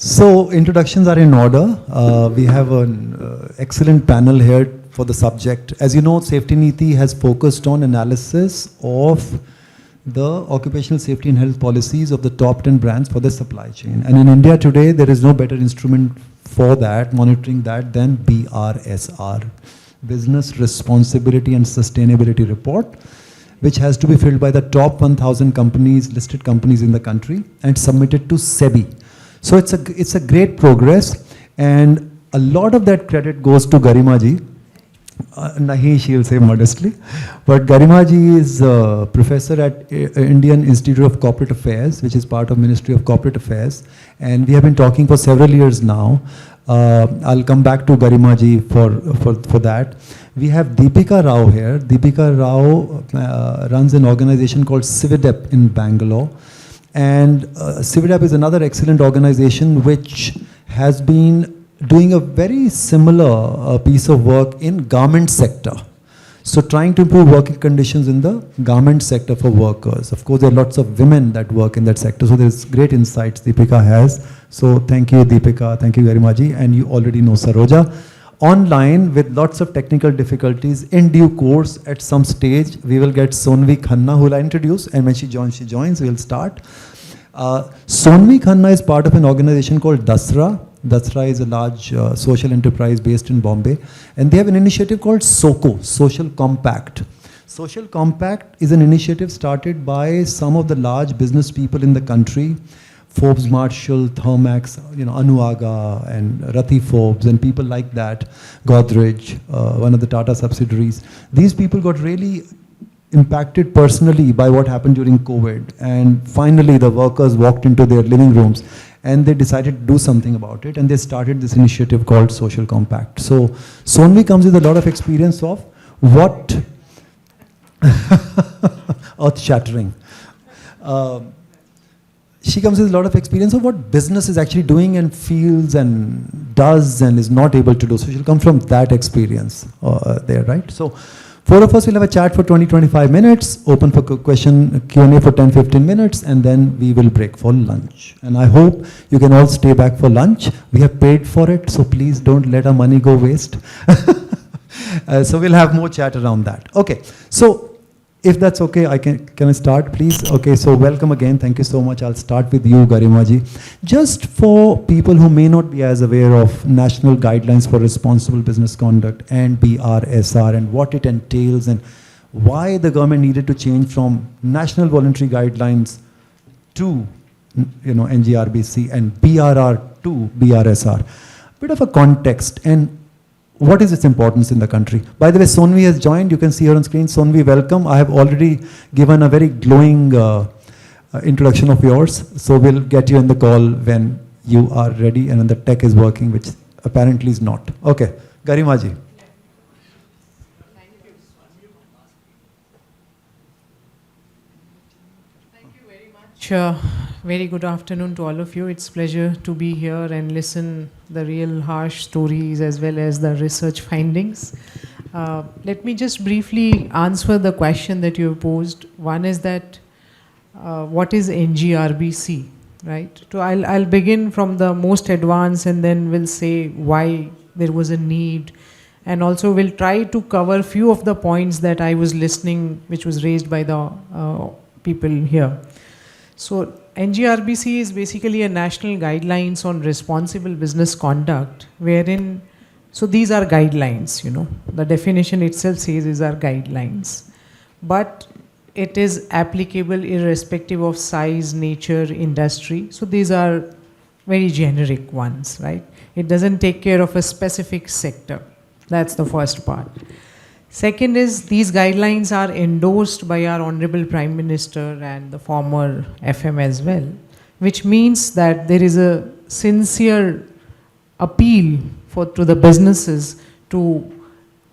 So introductions are in order. We have an excellent panel here for the subject. As you know, SafetyNiti has focused on analysis of the occupational safety and health policies of the top 10 brands for the supply chain. And in India today, there is no better instrument for that, monitoring that, than BRSR, Business Responsibility and Sustainability Report, which has to be filled by the top 1,000 companies, listed companies in the country, and submitted to SEBI. So it's a great progress, and a lot of that credit goes to Garima ji. Nahi, she will say modestly, but Garima ji is a professor at Indian Institute of Corporate Affairs, which is part of Ministry of Corporate Affairs, and we have been talking for several years now. I'll come back to Garima ji for that. We have Deepika Rao here. Deepika Rao runs an organization called Cividep in Bangalore. And Cividep is another excellent organization which has been doing a very similar piece of work in garment sector. So trying to improve working conditions in the garment sector for workers. Of course, there are lots of women that work in that sector. So there's great insights Deepika has. So thank you, Deepika. Thank you very much. And you already know Saroja. Online, with lots of technical difficulties, in due course, at some stage, we will get Sonvi Khanna, who will introduce, and when she joins, we'll start. Sonvi Khanna is part of an organization called Dasra. Dasra is a large social enterprise based in Bombay, and they have an initiative called SOCO, Social Compact. Social Compact is an initiative started by some of the large business people in the country, Forbes Marshall, Thermax, Anuaga and Rati Forbes and people like that, Godrej, one of the Tata subsidiaries. These people got really impacted personally by what happened during COVID, and finally the workers walked into their living rooms and they decided to do something about it, and they started this initiative called Social Compact. So Sonvi comes with a lot of experience of what earth-shattering. She comes with a lot of experience of what business is actually doing and feels and does and is not able to do. So she'll come from that experience there, right? So four of us will have a chat for 20-25 minutes, open for question Q&A for 10-15 minutes, and then we will break for lunch. And I hope you can all stay back for lunch. We have paid for it, so please don't let our money go waste. So we'll have more chat around that. Okay, so if that's okay, can I start, please? Okay, so welcome again. Thank you so much. I'll start with you, Garima ji. Just for people who may not be as aware of National Guidelines for Responsible Business Conduct and BRSR and what it entails and why the government needed to change from National Voluntary Guidelines to NGRBC and BRR to BRSR. Bit of a context and what is its importance in the country? By the way, Sonvi has joined. You can see her on screen. Sonvi, welcome. I have already given a very glowing introduction of yours. So we'll get you in the call when you are ready and when the tech is working, which apparently is not. Okay, Garima ji. Thank you very much. Very good afternoon to all of you. It's a pleasure to be here and listen the real harsh stories as well as the research findings. Let me just briefly answer the question that you posed. One is that what is NGRBC, right? So I'll begin from the most advanced and then we'll say why there was a need, and also we'll try to cover few of the points that I was listening which was raised by the people here. So NGRBC is basically a national guidelines on responsible business conduct, wherein, so these are guidelines, the definition itself says these are guidelines, but it is applicable irrespective of size, nature, industry. So these are very generic ones, right? It doesn't take care of a specific sector. That's the first part. Second is these guidelines are endorsed by our Honorable Prime Minister and the former FM as well, which means that there is a sincere appeal to the businesses to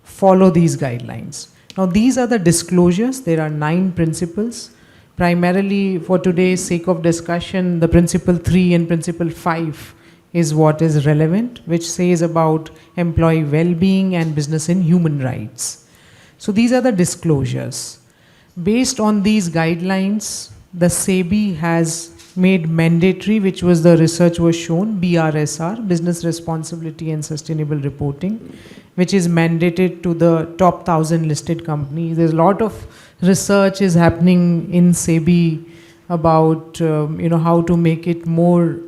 follow these guidelines. Now these are the disclosures. There are 9 principles. Primarily for today's sake of discussion, the principle 3 and principle 5 is what is relevant, which says about employee well-being and business and human rights. So these are the disclosures. Based on these guidelines, the SEBI has made mandatory, which was the research was shown, BRSR, Business Responsibility and Sustainable Reporting, which is mandated to the top 1,000 listed companies. There's a lot of research is happening in SEBI about how to make it more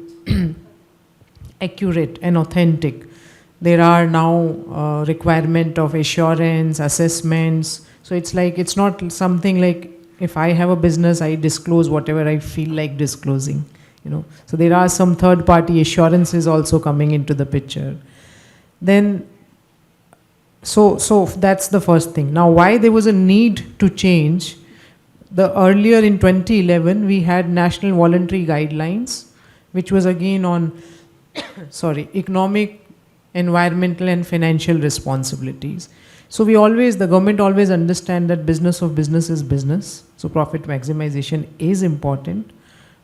accurate and authentic. There are now requirement of assurance, assessments. So it's like, it's not something like if I have a business, I disclose whatever I feel like disclosing. So there are some third-party assurances also coming into the picture. Then, so that's the first thing. Now, why there was a need to change? The earlier in 2011, we had National Voluntary Guidelines, which was again on, economic, environmental and financial responsibilities. So the government always understand that business of business is business. So profit maximization is important,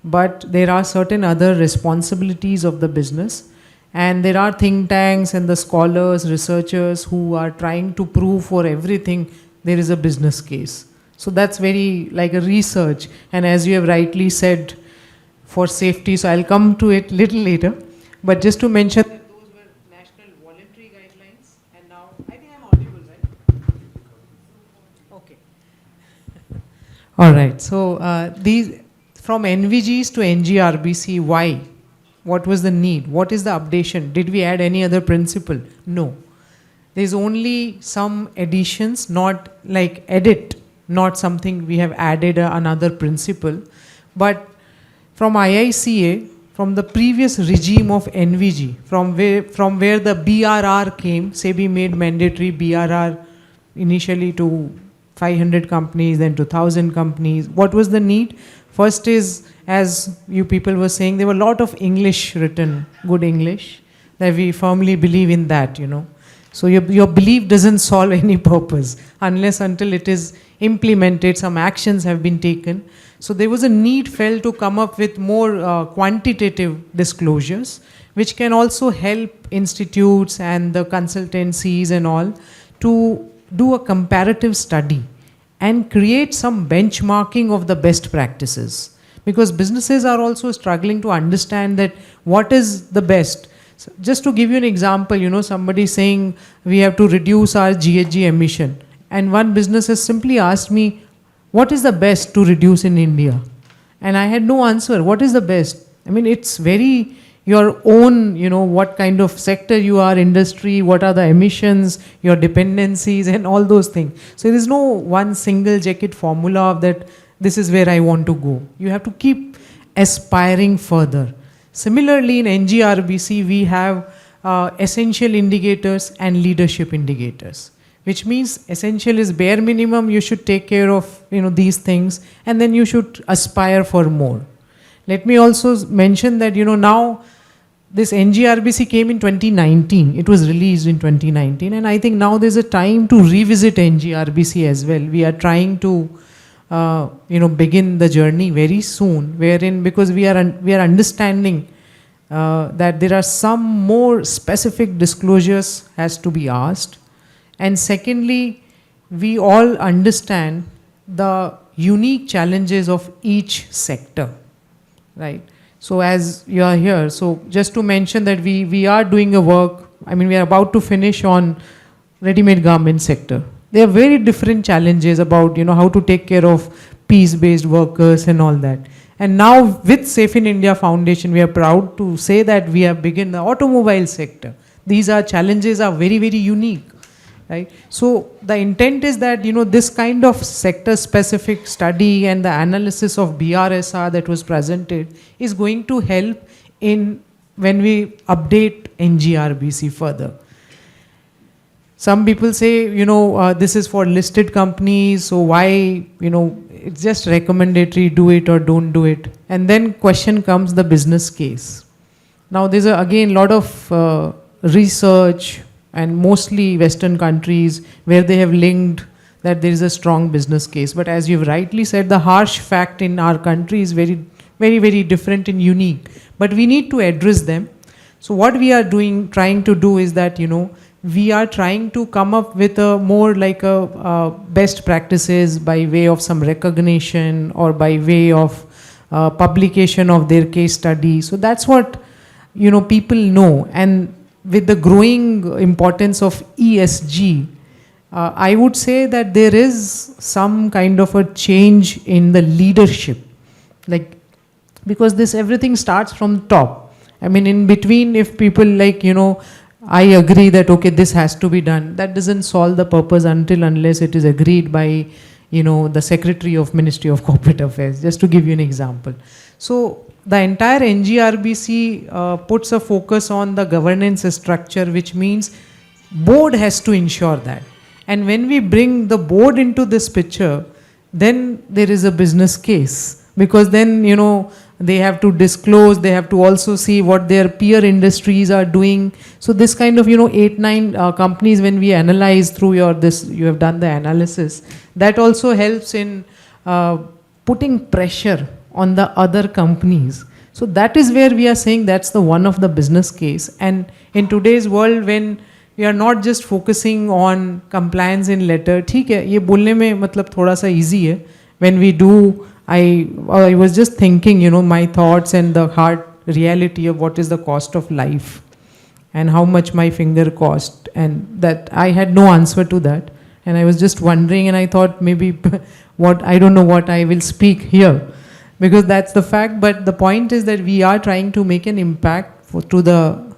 but there are certain other responsibilities of the business. And there are think tanks and the scholars, researchers who are trying to prove for everything there is a business case. So that's very like a research. And as you have rightly said, for safety, so I'll come to it little later. But just to mention that those were national voluntary guidelines, and now I think I'm audible, right? Okay. All right. So these from NVGs to NGRBC, why? What was the need? What is the updation? Did we add any other principle? No. There's only some additions, not like edit, not something we have added another principle. But from IICA, from the previous regime of NVG, from where the BRR came, SEBI made mandatory BRR initially to 500 companies, then to 1,000 companies. What was the need? First is, as you people were saying, there were a lot of English written, good English, that we firmly believe in that, So your belief doesn't solve any purpose unless until it is implemented, some actions have been taken. So there was a need felt to come up with more quantitative disclosures, which can also help institutes and the consultancies and all to do a comparative study and create some benchmarking of the best practices. Because businesses are also struggling to understand that what is the best. So just to give you an example, somebody saying we have to reduce our GHG emission. And one business has simply asked me, what is the best to reduce in India? And I had no answer. What is the best? I mean, it's very your own, what kind of sector you are, industry, what are the emissions, your dependencies and all those things. So there is no one single jacket formula of that this is where I want to go. You have to keep aspiring further. Similarly, in NGRBC, we have essential indicators and leadership indicators, which means essential is bare minimum, you should take care of these things, and then you should aspire for more. Let me also mention that now this NGRBC came in 2019. It was released in 2019, and I think now there's a time to revisit NGRBC as well. We are trying to begin the journey very soon, wherein because we are understanding that there are some more specific disclosures has to be asked. And secondly, we all understand the unique challenges of each sector, right? So as you are here, so just to mention that we are doing a work, we are about to finish on ready-made garment sector. There are very different challenges about, how to take care of peace-based workers and all that. And now with Safe in India Foundation, we are proud to say that we have begun the automobile sector. These challenges are very, very unique. Right? So the intent is that this kind of sector-specific study and the analysis of BRSR that was presented is going to help in when we update NGRBC further. Some people say, this is for listed companies, so why, it's just recommendatory, do it or don't do it. And then question comes the business case. Now there's again a lot of research, and mostly Western countries where they have linked that there is a strong business case. But as you've rightly said, the harsh fact in our country is very, very, very different and unique. But we need to address them. So what we are trying to do is that, we are trying to come up with a more like a best practices by way of some recognition or by way of publication of their case study. So that's what, people know. And with the growing importance of ESG, I would say that there is some kind of a change in the leadership, like, because this everything starts from top. I mean, in between, if people I agree that, okay, this has to be done, that doesn't solve the purpose unless it is agreed by, the Secretary of Ministry of Corporate Affairs, just to give you an example. So the entire NGRBC puts a focus on the governance structure, which means board has to ensure that. And when we bring the board into this picture, then there is a business case, because then, they have to disclose, they have to also see what their peer industries are doing. So this kind of, 8-9 companies, when we analyze through you have done the analysis, that also helps in putting pressure on the other companies. So that is where we are saying that's the one of the business case. And in today's world, when we are not just focusing on compliance in letter, ठीक है, ये बोलने में मतलब थोड़ा सा easy है. When we do, I was just thinking, my thoughts and the hard reality of what is the cost of life and how much my finger cost, and that I had no answer to that. And I was just wondering, and I thought maybe I don't know what I will speak here, because that's the fact. But the point is that we are trying to make an impact to the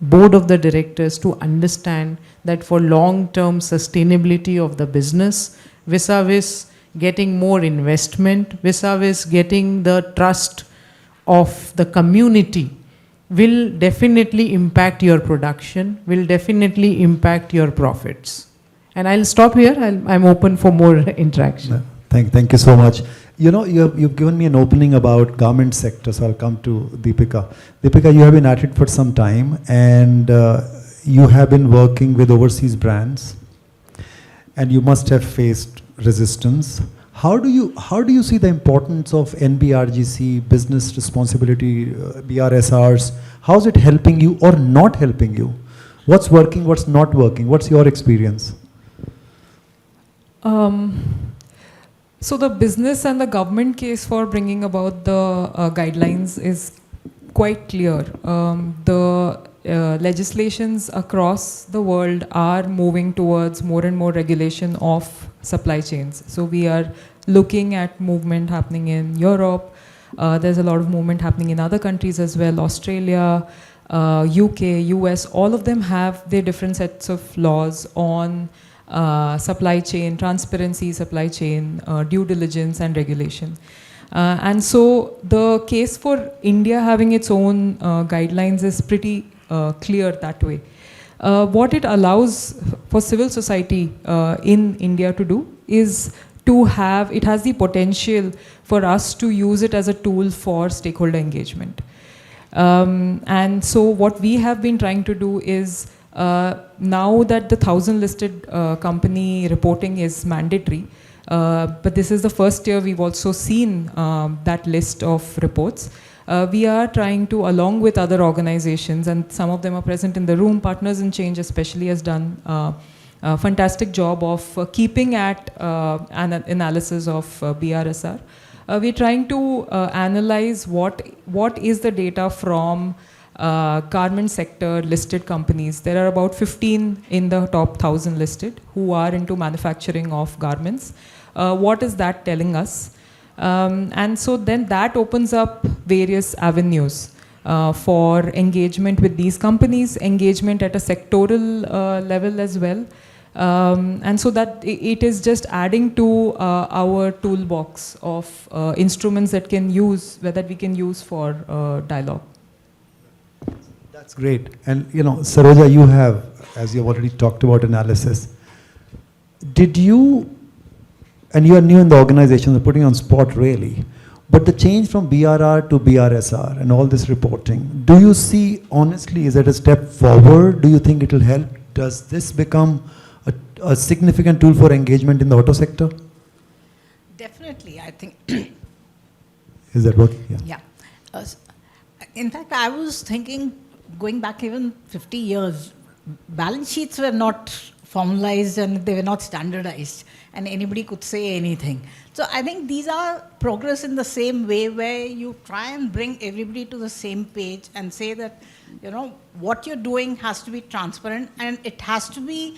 board of the directors to understand that for long-term sustainability of the business, vis-a-vis getting more investment, vis-a-vis getting the trust of the community, will definitely impact your production, will definitely impact your profits. And I'll stop here. I'm open for more interaction. Thank you so much. You've given me an opening about garment sector, so I'll come to Deepika. Deepika, you have been at it for some time, and you have been working with overseas brands, and you must have faced resistance. How do you see the importance of NBRGC, business responsibility, BRSRs? How is it helping you or not helping you? What's working, what's not working? What's your experience? So the business and the government case for bringing about the guidelines is quite clear. The legislations across the world are moving towards more and more regulation of supply chains. So we are looking at movement happening in Europe. There's a lot of movement happening in other countries as well, Australia, UK, US, all of them have their different sets of laws on supply chain, transparency, supply chain, due diligence and regulation. And so the case for India having its own guidelines is pretty clear that way. What it allows for civil society in India to do is it has the potential for us to use it as a tool for stakeholder engagement. And so what we have been trying to do is, now that the 1,000 listed company reporting is mandatory, but this is the first year we've also seen that list of reports. We are trying to, along with other organizations, and some of them are present in the room, Partners in Change especially has done a fantastic job of keeping at an analysis of BRSR. We're trying to analyze what is the data from garment sector listed companies. There are about 15 in the top 1,000 listed who are into manufacturing of garments. What is that telling us? And so then that opens up various avenues for engagement with these companies, engagement at a sectoral level as well. And so that it is just adding to our toolbox of instruments that we can use for dialogue. That's great. And Saroja, you have, as you've already talked about analysis, did you, and you are new in the organization, so putting on spot really, but the change from BRR to BRSR and all this reporting, do you see, honestly, is it a step forward? Do you think it will help? Does this become a significant tool for engagement in the auto sector? Definitely, I think. Is that working? Yeah. In fact, I was thinking, going back even 50 years, balance sheets were not formalized and they were not standardized, and anybody could say anything. So I think these are progress in the same way, where you try and bring everybody to the same page and say that, you know, what you're doing has to be transparent and it has to be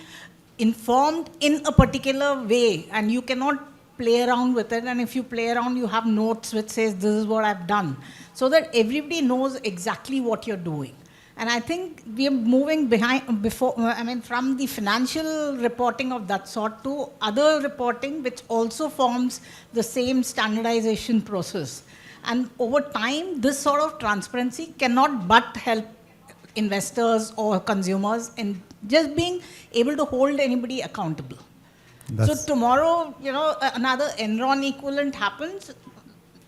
informed in a particular way, and you cannot play around with it. And if you play around, you have notes which says this is what I've done, so that everybody knows exactly what you're doing. And I think we are moving from the financial reporting of that sort to other reporting, which also forms the same standardization process. And over time, this sort of transparency cannot but help investors or consumers in just being able to hold anybody accountable. So tomorrow, you know, another Enron equivalent happens,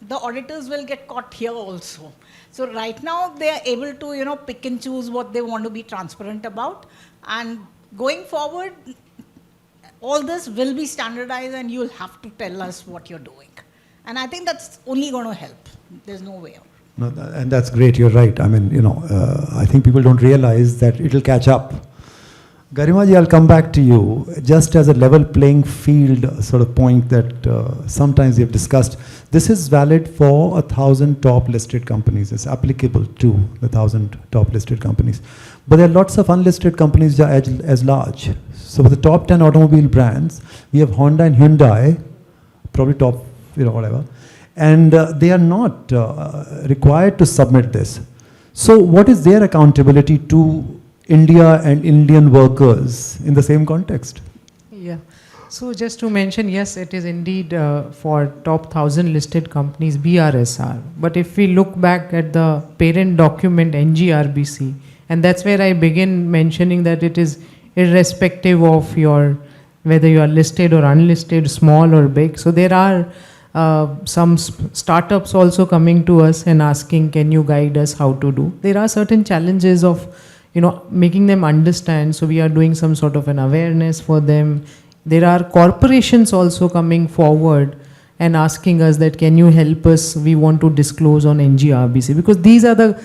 the auditors will get caught here also. So right now, they are able to, you know, pick and choose what they want to be transparent about. And going forward, all this will be standardized and you'll have to tell us what you're doing. And I think that's only going to help. There's no way out. No, and that's great, you're right. I mean, you know, I think people don't realize that it'll catch up. Garimaji, I'll come back to you. Just as a level playing field sort of point that sometimes we have discussed, this is valid for 1,000 top listed companies. It's applicable to the 1,000 top listed companies. But there are lots of unlisted companies that are as large. So for the top 10 automobile brands, we have Honda and Hyundai, probably top, you know, whatever. And they are not required to submit this. So what is their accountability to India and Indian workers in the same context? Yeah. So just to mention, yes, it is indeed for top 1,000 listed companies, BRSR. But if we look back at the parent document, NGRBC, and that's where I begin mentioning that it is irrespective of your, whether you are listed or unlisted, small or big. So there are some startups also coming to us and asking, can you guide us how to do? There are certain challenges of, you know, making them understand. So we are doing some sort of an awareness for them. There are corporations also coming forward and asking us that, can you help us? We want to disclose on NGRBC, because these are the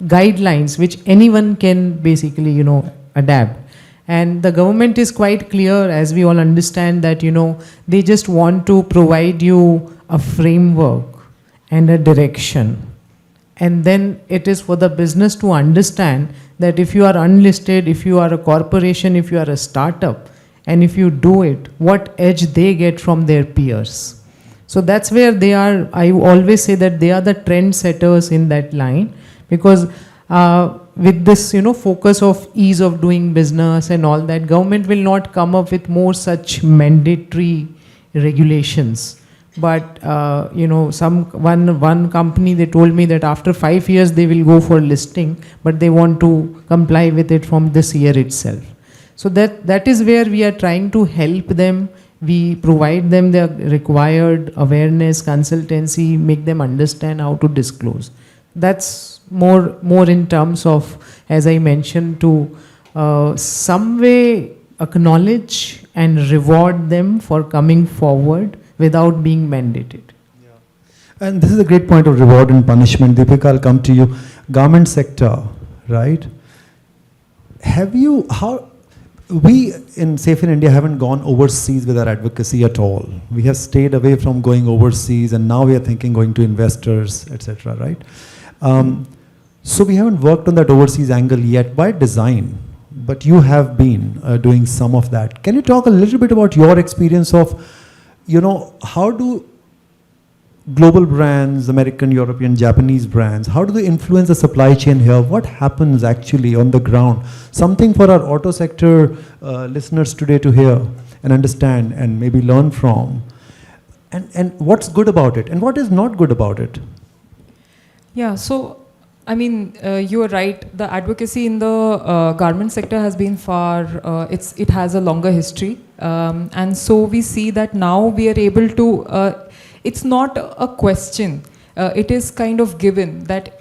guidelines which anyone can basically, you know, adapt. And the government is quite clear, as we all understand, that, you know, they just want to provide you a framework and a direction. And then it is for the business to understand that if you are unlisted, if you are a corporation, if you are a startup, and if you do it, what edge they get from their peers. So that's where they are. I always say that they are the trend setters in that line, because with this, you know, focus of ease of doing business and all that, government will not come up with more such mandatory regulations. But you know, one company, they told me that after 5 years they will go for listing, but they want to comply with it from this year itself. So that is where we are trying to help them. We provide them the required awareness, consultancy, make them understand how to disclose. That's more in terms of, as I mentioned, to some way acknowledge and reward them for coming forward without being mandated. Yeah. And this is a great point of reward and punishment. Deepika, I'll come to you. Garment sector, right? We in Safe in India haven't gone overseas with our advocacy at all. We have stayed away from going overseas, and now we are thinking going to investors, etc., right? So we haven't worked on that overseas angle yet by design, but you have been doing some of that. Can you talk a little bit about your experience of, you know, how do global brands, American, European, Japanese brands, how do they influence the supply chain here? What happens actually on the ground? Something for our auto sector listeners today to hear and understand and maybe learn from. And what's good about it and what is not good about it? Yeah, so I mean, you are right. The advocacy in the garment sector has been it has a longer history. And so we see that now we are able to, it's not a question. It is kind of given that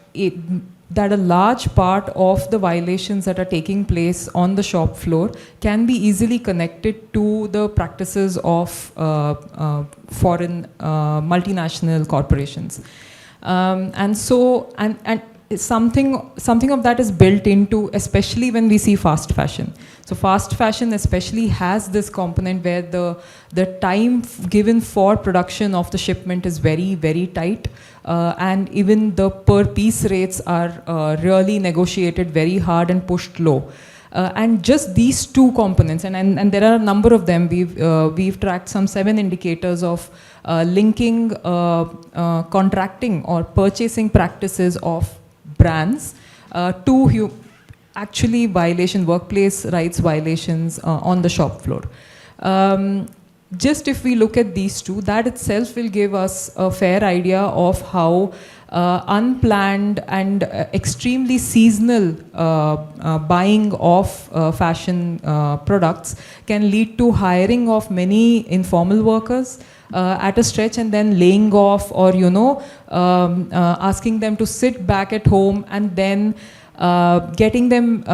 that a large part of the violations that are taking place on the shop floor can be easily connected to the practices of foreign multinational corporations. And so, and something of that is built into, especially when we see fast fashion. So fast fashion especially has this component where the time given for production of the shipment is very, very tight. And even the per piece rates are really negotiated very hard and pushed low. And just these two components, and there are a number of them. We've tracked some 7 indicators of linking contracting or purchasing practices of brands to actually workplace rights violations on the shop floor. Just if we look at these two, that itself will give us a fair idea of how unplanned and extremely seasonal buying of fashion products can lead to hiring of many informal workers at a stretch, and then laying off, or asking them to sit back at home, and then getting them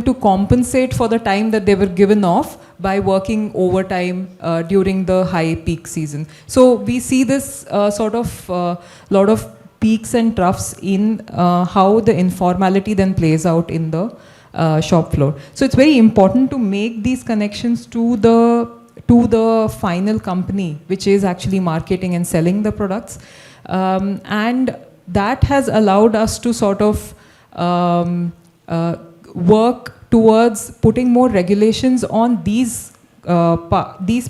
to compensate for the time that they were given off by working overtime during the high peak season. So we see this sort of lot of peaks and troughs in how the informality then plays out in the shop floor. So it's very important to make these connections to the final company, which is actually marketing and selling the products. And that has allowed us to sort of work towards putting more regulations on these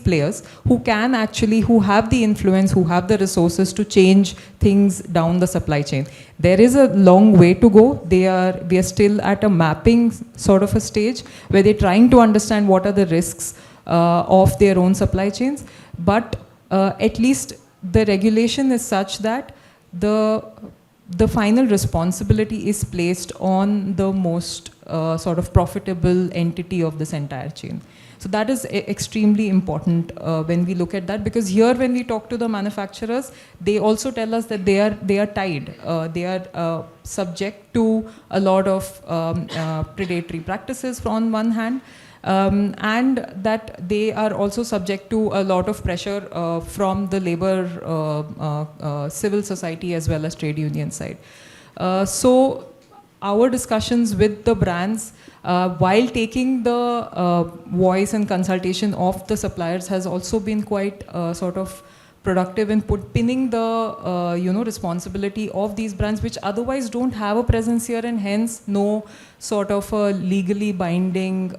players who have the influence, who have the resources to change things down the supply chain. There is a long way to go. We are still at a mapping sort of a stage where they're trying to understand what are the risks of their own supply chains. But at least the regulation is such that the final responsibility is placed on the most sort of profitable entity of this entire chain. So that is extremely important when we look at that, because here when we talk to the manufacturers, they also tell us that they are tied. They are subject to a lot of predatory practices on one hand, and that they are also subject to a lot of pressure from the labor, civil society as well as trade union side. So our discussions with the brands, while taking the voice and consultation of the suppliers, has also been quite sort of productive in pinning the responsibility of these brands, which otherwise don't have a presence here, and hence no sort of a legally binding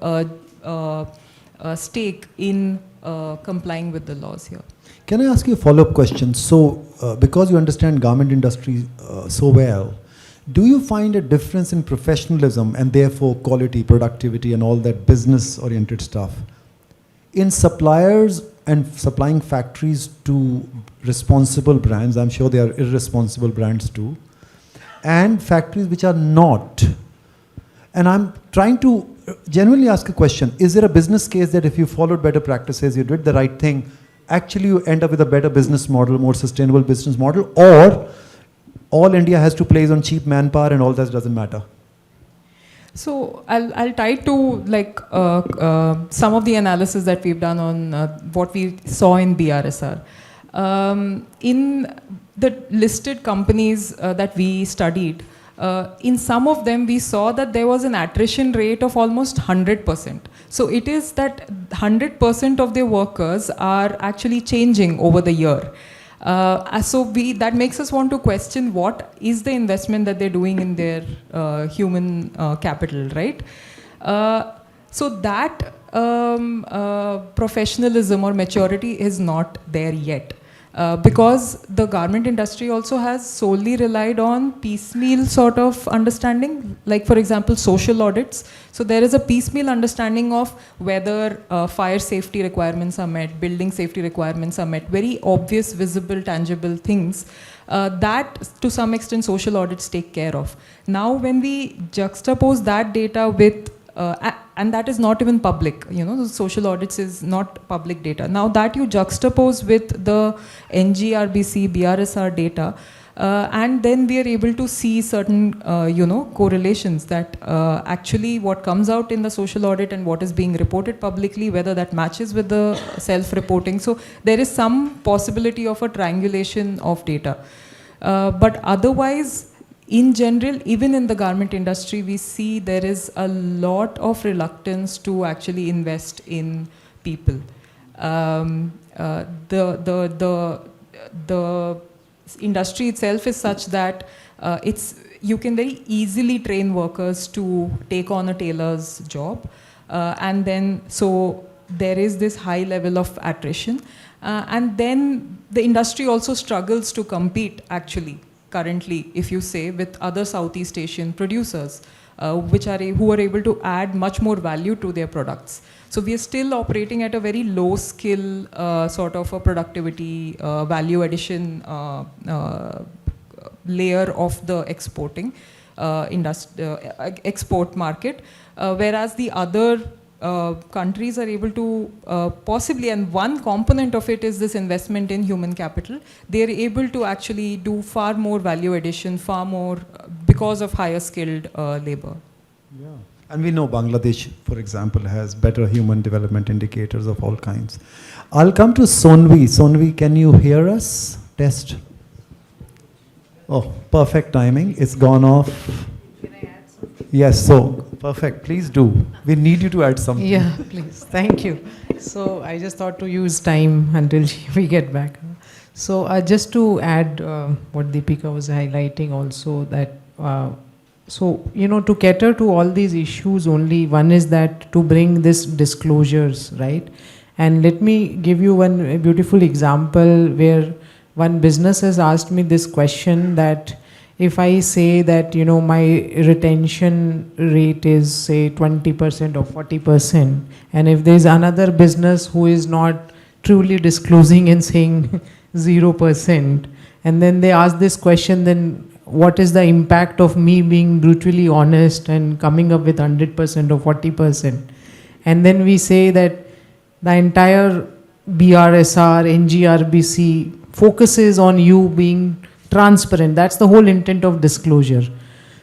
stake in complying with the laws here. Can I ask you a follow-up question? So, because you understand garment industry so well, do you find a difference in professionalism and therefore quality, productivity, and all that business-oriented stuff in suppliers and supplying factories to responsible brands? I'm sure they are irresponsible brands too, and factories which are not. And I'm trying to genuinely ask a question. Is there a business case that if you followed better practices, you did the right thing, actually you end up with a better business model, more sustainable business model, or all India has to place on cheap manpower and all that doesn't matter? So I'll tie to like some of the analysis that we've done on what we saw in BRSR. In the listed companies that we studied, in some of them we saw that there was an attrition rate of almost 100%. So it is that 100% of their workers are actually changing over the year. So that makes us want to question what is the investment that they're doing in their human capital, right? So that professionalism or maturity is not there yet. Because the garment industry also has solely relied on piecemeal sort of understanding, like for example social audits. So there is a piecemeal understanding of whether fire safety requirements are met, building safety requirements are met, very obvious, visible, tangible things that to some extent social audits take care of. Now when we juxtapose that data with and that is not even public, the social audits is not public data. Now that you juxtapose with the NGRBC, BRSR data, and then we are able to see certain, correlations that actually what comes out in the social audit and what is being reported publicly, whether that matches with the self-reporting. So there is some possibility of a triangulation of data. But otherwise, in general, even in the garment industry, we see there is a lot of reluctance to actually invest in people. The industry itself is such that you can very easily train workers to take on a tailor's job, and then so there is this high level of attrition, and then the industry also struggles to compete actually currently, if you say, with other Southeast Asian producers, who are able to add much more value to their products. So we are still operating at a very low skill sort of a productivity value addition layer of the exporting export market, whereas the other countries are able to possibly, and one component of it is this investment in human capital. They are able to actually do far more value addition, far more because of higher skilled labor. Yeah. And we know Bangladesh, for example, has better human development indicators of all kinds. I'll come to Sonvi. Sonvi, can you hear us? Test. Oh, perfect timing. It's gone off. Can I add something? Yes, so perfect. Please do. We need you to add something. Yeah, please. Thank you. So I just thought to use time until we get back. So just to add what Deepika was highlighting also, that so, you know, to cater to all these issues, only one is that to bring this disclosures, right? And let me give you one beautiful example where one business has asked me this question, that if I say that, you know, my retention rate is say 20% or 40%, and if there's another business who is not truly disclosing and saying 0%, and then they ask this question, then what is the impact of me being brutally honest and coming up with 100% or 40%? And then we say that the entire BRSR, NGRBC focuses on you being transparent. That's the whole intent of disclosure.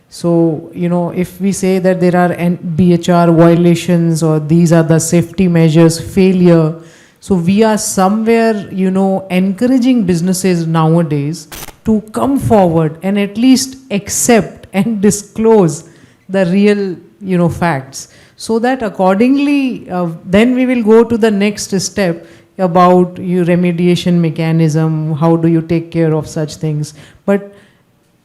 So, you know, if we say that there are BHR violations or these are the safety measures failure, so we are somewhere, you know, encouraging businesses nowadays to come forward and at least accept and disclose the real, you know, facts, so that accordingly then we will go to the next step about your remediation mechanism, how do you take care of such things. But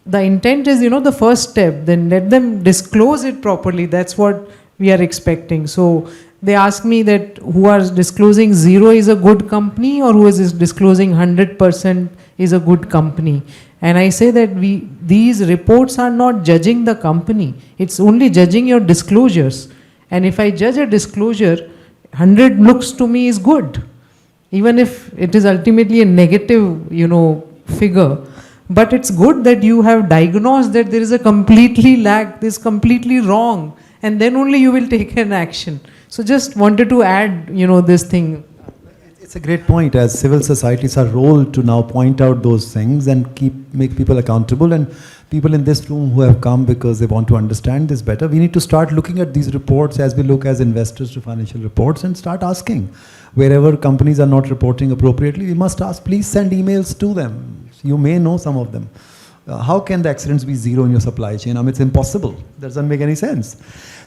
the intent is, you know, the first step, then let them disclose it properly. That's what we are expecting. So they ask me that who are disclosing 0 is a good company, or who is disclosing 100% is a good company. And I say that these reports are not judging the company, it's only judging your disclosures. And if I judge a disclosure, 100 looks to me is good, even if it is ultimately a negative, you know, figure. But it's good that you have diagnosed that there is a completely lack, this completely wrong, and then only you will take an action. So just wanted to add, you know, this thing. It's a great point. As civil societies, our role to now point out those things and make people accountable, and people in this room who have come because they want to understand this better. We need to start looking at these reports as we look as investors to financial reports, and start asking wherever companies are not reporting appropriately. We must ask, please send emails to them. You may know some of them. How can the accidents be 0 in your supply chain? I mean, it's impossible. Doesn't make any sense.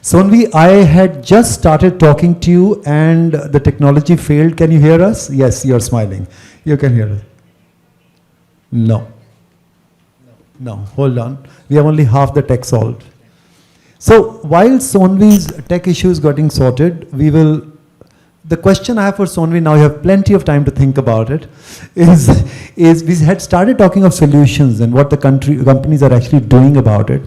Sonvi, I had just started talking to you and the technology failed. Can you hear us? Yes, you're smiling. You can hear us. No. No, hold on. We have only half the tech solved. So while Sonvi's tech issue is getting sorted, the question I have for Sonvi, now you have plenty of time to think about it, is we had started talking of solutions and what the companies are actually doing about it.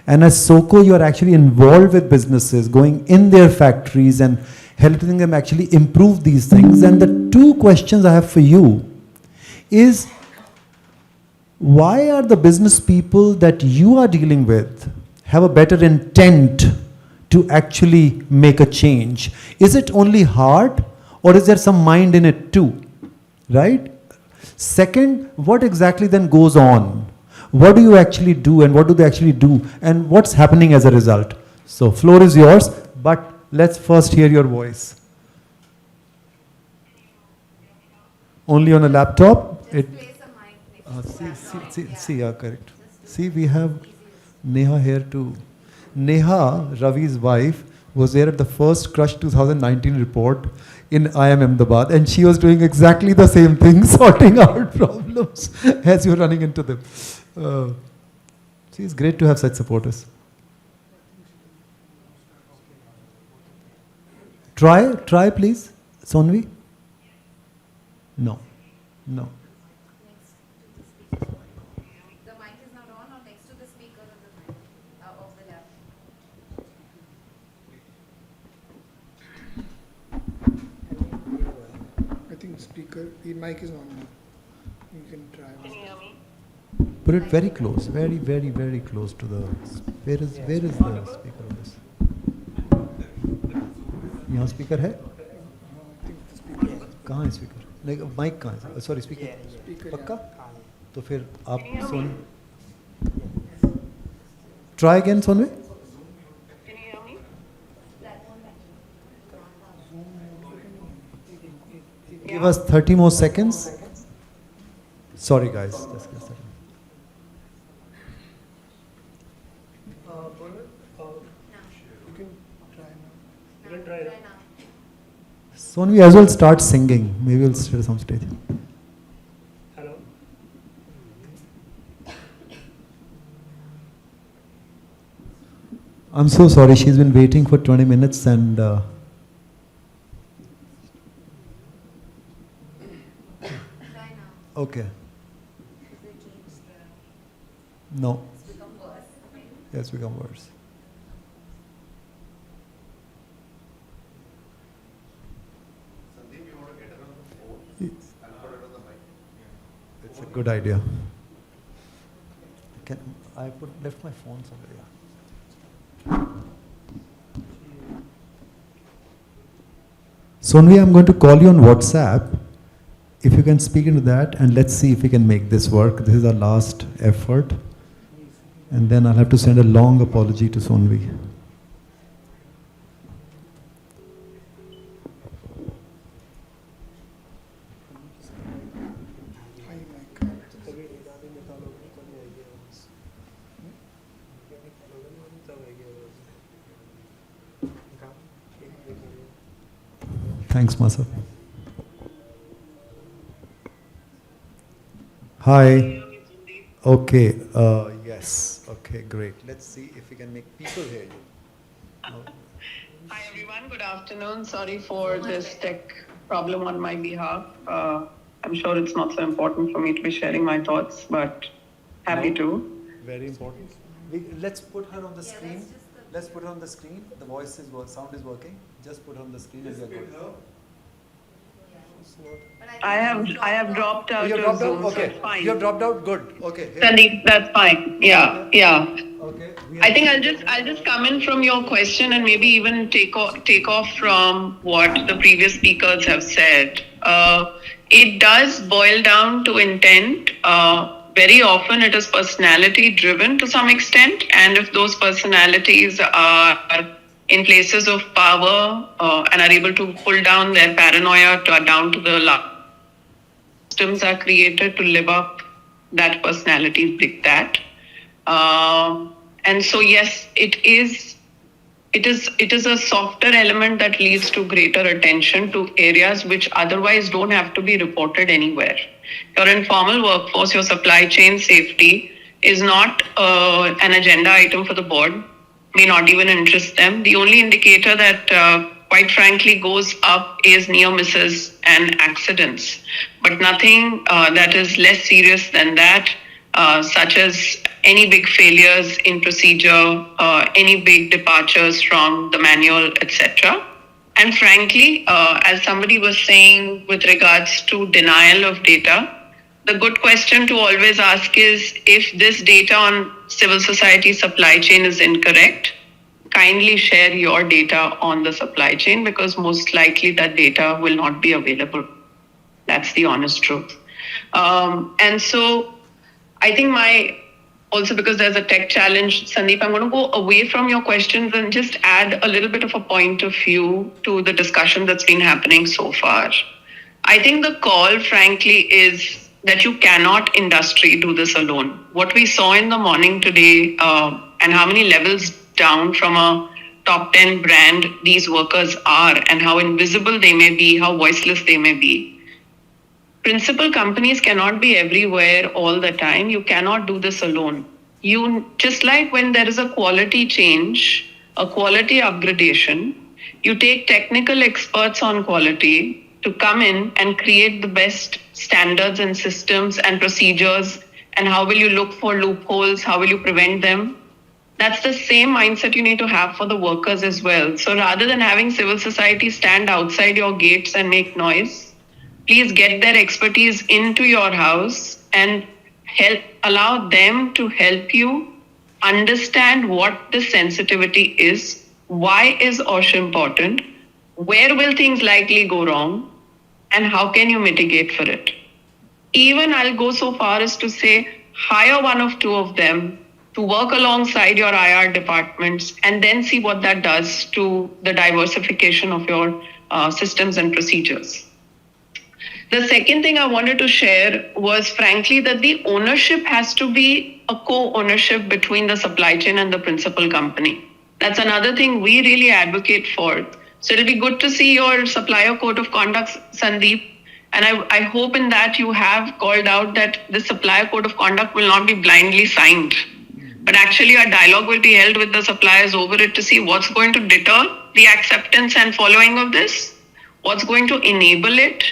And as SOCO, you are actually involved with businesses, going in their factories and helping them actually improve these things. And the 2 questions I have for you is, why are the business people that you are dealing with have a better intent to actually make a change? Is it only heart, or is there some mind in it too? Right? Second, what exactly then goes on? What do you actually do, and what do they actually do, and what's happening as a result? So floor is yours, but let's first hear your voice. Only on a laptop? Just place a mic next to See, correct. See, we have Neha here too. Neha, Ravi's wife, was there at the first Crush 2019 report in IIM Ahmedabad, and she was doing exactly the same thing, sorting out problems as you're running into them. See, it's great to have such supporters. Try please, Sonvi. No, no. The mic is not on or next to the speaker of the mic of the laptop. I think speaker, the mic is on now. You can try. Can you hear me? Put it very close, very, very, very close to the. Where is the speaker of this? यहाँ speaker है? I think the speaker. कहाँ है speaker? नहीं mic कहाँ है? Sorry speaker. Speaker. पक्का? तो फिर आप सोन. Try again, Sonvi. Can you hear me? Give us 30 more seconds. Sorry guys. Just a second. You can try now. Sonvi as well start singing. Maybe we'll share some stage. Hello. I'm so sorry. She's been waiting for 20 minutes and. Try now. Okay. No. It's become worse. It's become worse. It's a good idea. Can I left my phone somewhere? Yeah. Sonvi, I'm going to call you on WhatsApp. If you can speak into that, and let's see if we can make this work. This is our last effort. And then I'll have to send a long apology to Sonvi. Hi, mic. Thanks, Masa. Hi. Okay. Yes. Okay, great. Let's see if we can make people hear you. Hi everyone, good afternoon. Sorry for this tech problem on my behalf. I'm sure it's not so important for me to be sharing my thoughts, but happy to. Very important. Let's put her on the screen. Let's put her on the screen. The voice is sound is working. Just put her on the screen and we are good. I have dropped out You of have dropped Zoom, out? so Okay. it's fine. You have dropped out? Good. Okay. Here. Sandeep, that's fine. Yeah. Okay. I think I'll just come in from your question and maybe even take off from what the previous speakers have said. It does boil down to intent. Very often it is personality driven to some extent, and if those personalities are in places of power and are able to pull down their paranoia down to the systems are created to live up that personality's diktat. And so yes, it is a softer element that leads to greater attention to areas which otherwise don't have to be reported anywhere. Your informal workforce, your supply chain safety is not an agenda item for the board, may not even interest them. The only indicator that quite frankly goes up is near misses and accidents, but nothing that is less serious than that, such as any big failures in procedure, any big departures from the manual, etc. And frankly, as somebody was saying with regards to denial of data, the good question to always ask is, if this data on civil society supply chain is incorrect, kindly share your data on the supply chain, because most likely that data will not be available. That's the honest truth. And so I think also because there's a tech challenge, Sandeep, I'm going to go away from your questions and just add a little bit of a point of view to the discussion that's been happening so far. I think the call, frankly, is that you cannot industry do this alone. What we saw in the morning today, and how many levels down from a top 10 brand these workers are, and how invisible they may be, how voiceless they may be. Principal companies cannot be everywhere all the time. You cannot do this alone. You, just like when there is a quality change, a quality upgradation, you take technical experts on quality to come in and create the best standards and systems and procedures. And how will you look for loopholes? How will you prevent them? That's the same mindset you need to have for the workers as well. So rather than having civil society stand outside your gates and make noise, please get their expertise into your house and allow them to help you understand what the sensitivity is, why is OSH important, where will things likely go wrong, and how can you mitigate for it. Even I'll go so far as to say, hire one of two of them to work alongside your IR departments and then see what that does to the diversification of your systems and procedures. The second thing I wanted to share was, frankly, that the ownership has to be a co-ownership between the supply chain and the principal company. That's another thing we really advocate for. So it'll be good to see your supplier code of conduct, Sandeep. And I hope in that you have called out that the supplier code of conduct will not be blindly signed, but actually a dialogue will be held with the suppliers over it to see what's going to deter the acceptance and following of this, what's going to enable it,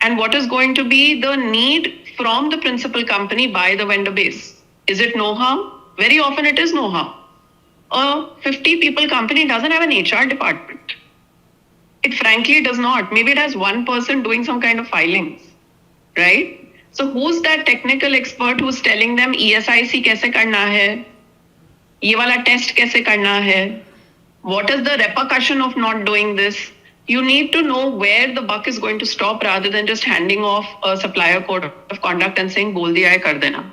and what is going to be the need from the principal company by the vendor base. Is it know-how? Very often it is know-how. A 50 people company doesn't have an HR department. It frankly does not. Maybe it has one person doing some kind of filings, right? So who's that technical expert who's telling them ESIC kaise karna hai? Ye wala test kaise karna hai? What is the repercussion of not doing this? You need to know where the buck is going to stop rather than just handing off a supplier code of conduct and saying, bol diya hai, kar dena.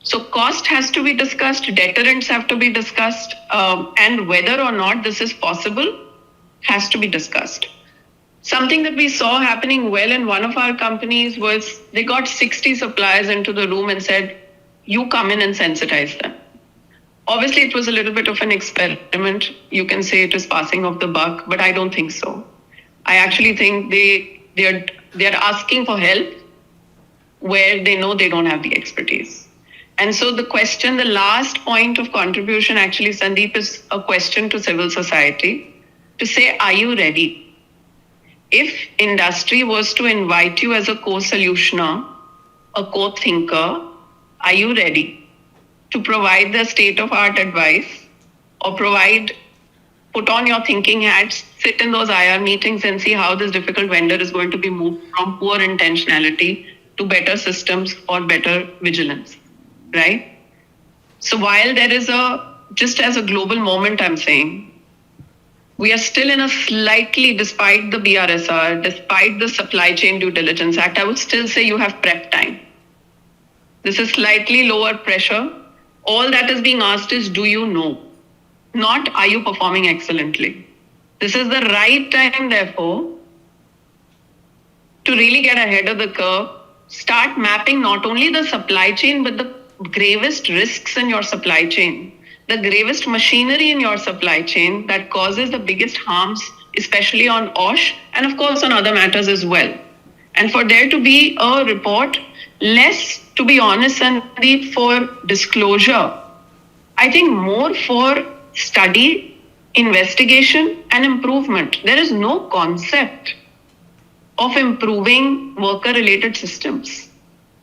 So cost has to be discussed, deterrents have to be discussed, and whether or not this is possible has to be discussed. Something that we saw happening well in one of our companies was they got 60 suppliers into the room and said, you come in and sensitize them. Obviously, it was a little bit of an experiment. You can say it is passing of the buck, but I don't think so. I actually think they're asking for help where they know they don't have the expertise. And so the question, the last point of contribution actually, Sandeep, is a question to civil society to say, are you ready? If industry was to invite you as a co-solutioner, a co-thinker, are you ready to provide the state-of-art advice or put on your thinking hats, sit in those IR meetings and see how this difficult vendor is going to be moved from poor intentionality to better systems or better vigilance, right? So while there is just as a global moment, I'm saying, we are still in a slightly, despite the BRSR, despite the Supply Chain Due Diligence Act, I would still say you have prep time. This is slightly lower pressure. All that is being asked is, do you know? Not, are you performing excellently? This is the right time, therefore, to really get ahead of the curve, start mapping not only the supply chain, but the gravest risks in your supply chain, the gravest machinery in your supply chain that causes the biggest harms, especially on OSH and of course on other matters as well. And for there to be a report, less, to be honest, and for disclosure, I think more for study, investigation and improvement. There is no concept of improving worker-related systems.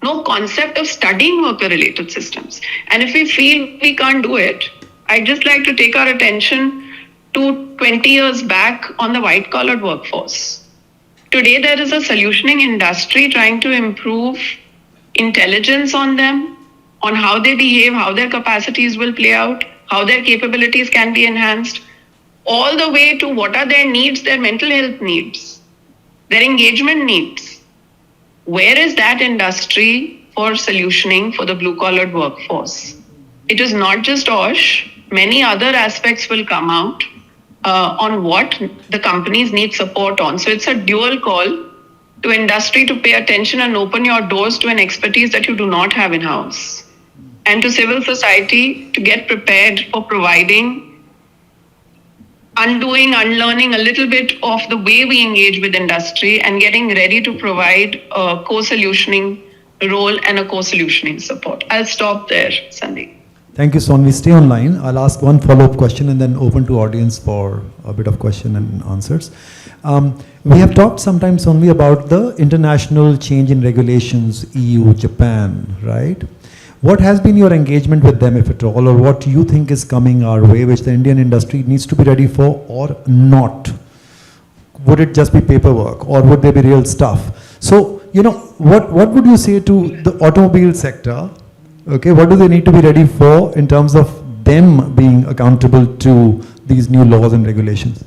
No concept of studying worker-related systems. And if we feel we can't do it, I'd just like to take our attention to 20 years back on the white-collar workforce. Today, there is a solutioning industry trying to improve intelligence on them, on how they behave, how their capacities will play out, how their capabilities can be enhanced, all the way to what are their needs, their mental health needs, their engagement needs. Where is that industry for solutioning for the blue-collared workforce? It is not just OSH. Many other aspects will come out on what the companies need support on. So it's a dual call. to industry to pay attention and open your doors to an expertise that you do not have in-house, and to civil society to get prepared for providing, undoing, unlearning a little bit of the way we engage with industry and getting ready to provide a co-solutioning role and a co-solutioning support. I'll stop there, Sandeep. Thank you, Sonvi. Stay online. I'll ask one follow-up question and then open to audience for a bit of question and answers. We have talked sometimes, Sonvi, about the international change in regulations, EU, Japan, right? What has been your engagement with them, if at all, or what you think is coming our way, which the Indian industry needs to be ready for or not? Would it just be paperwork, or would there be real stuff? So, you know, what would you say to the automobile sector? Okay, what do they need to be ready for in terms of them being accountable to these new laws and regulations?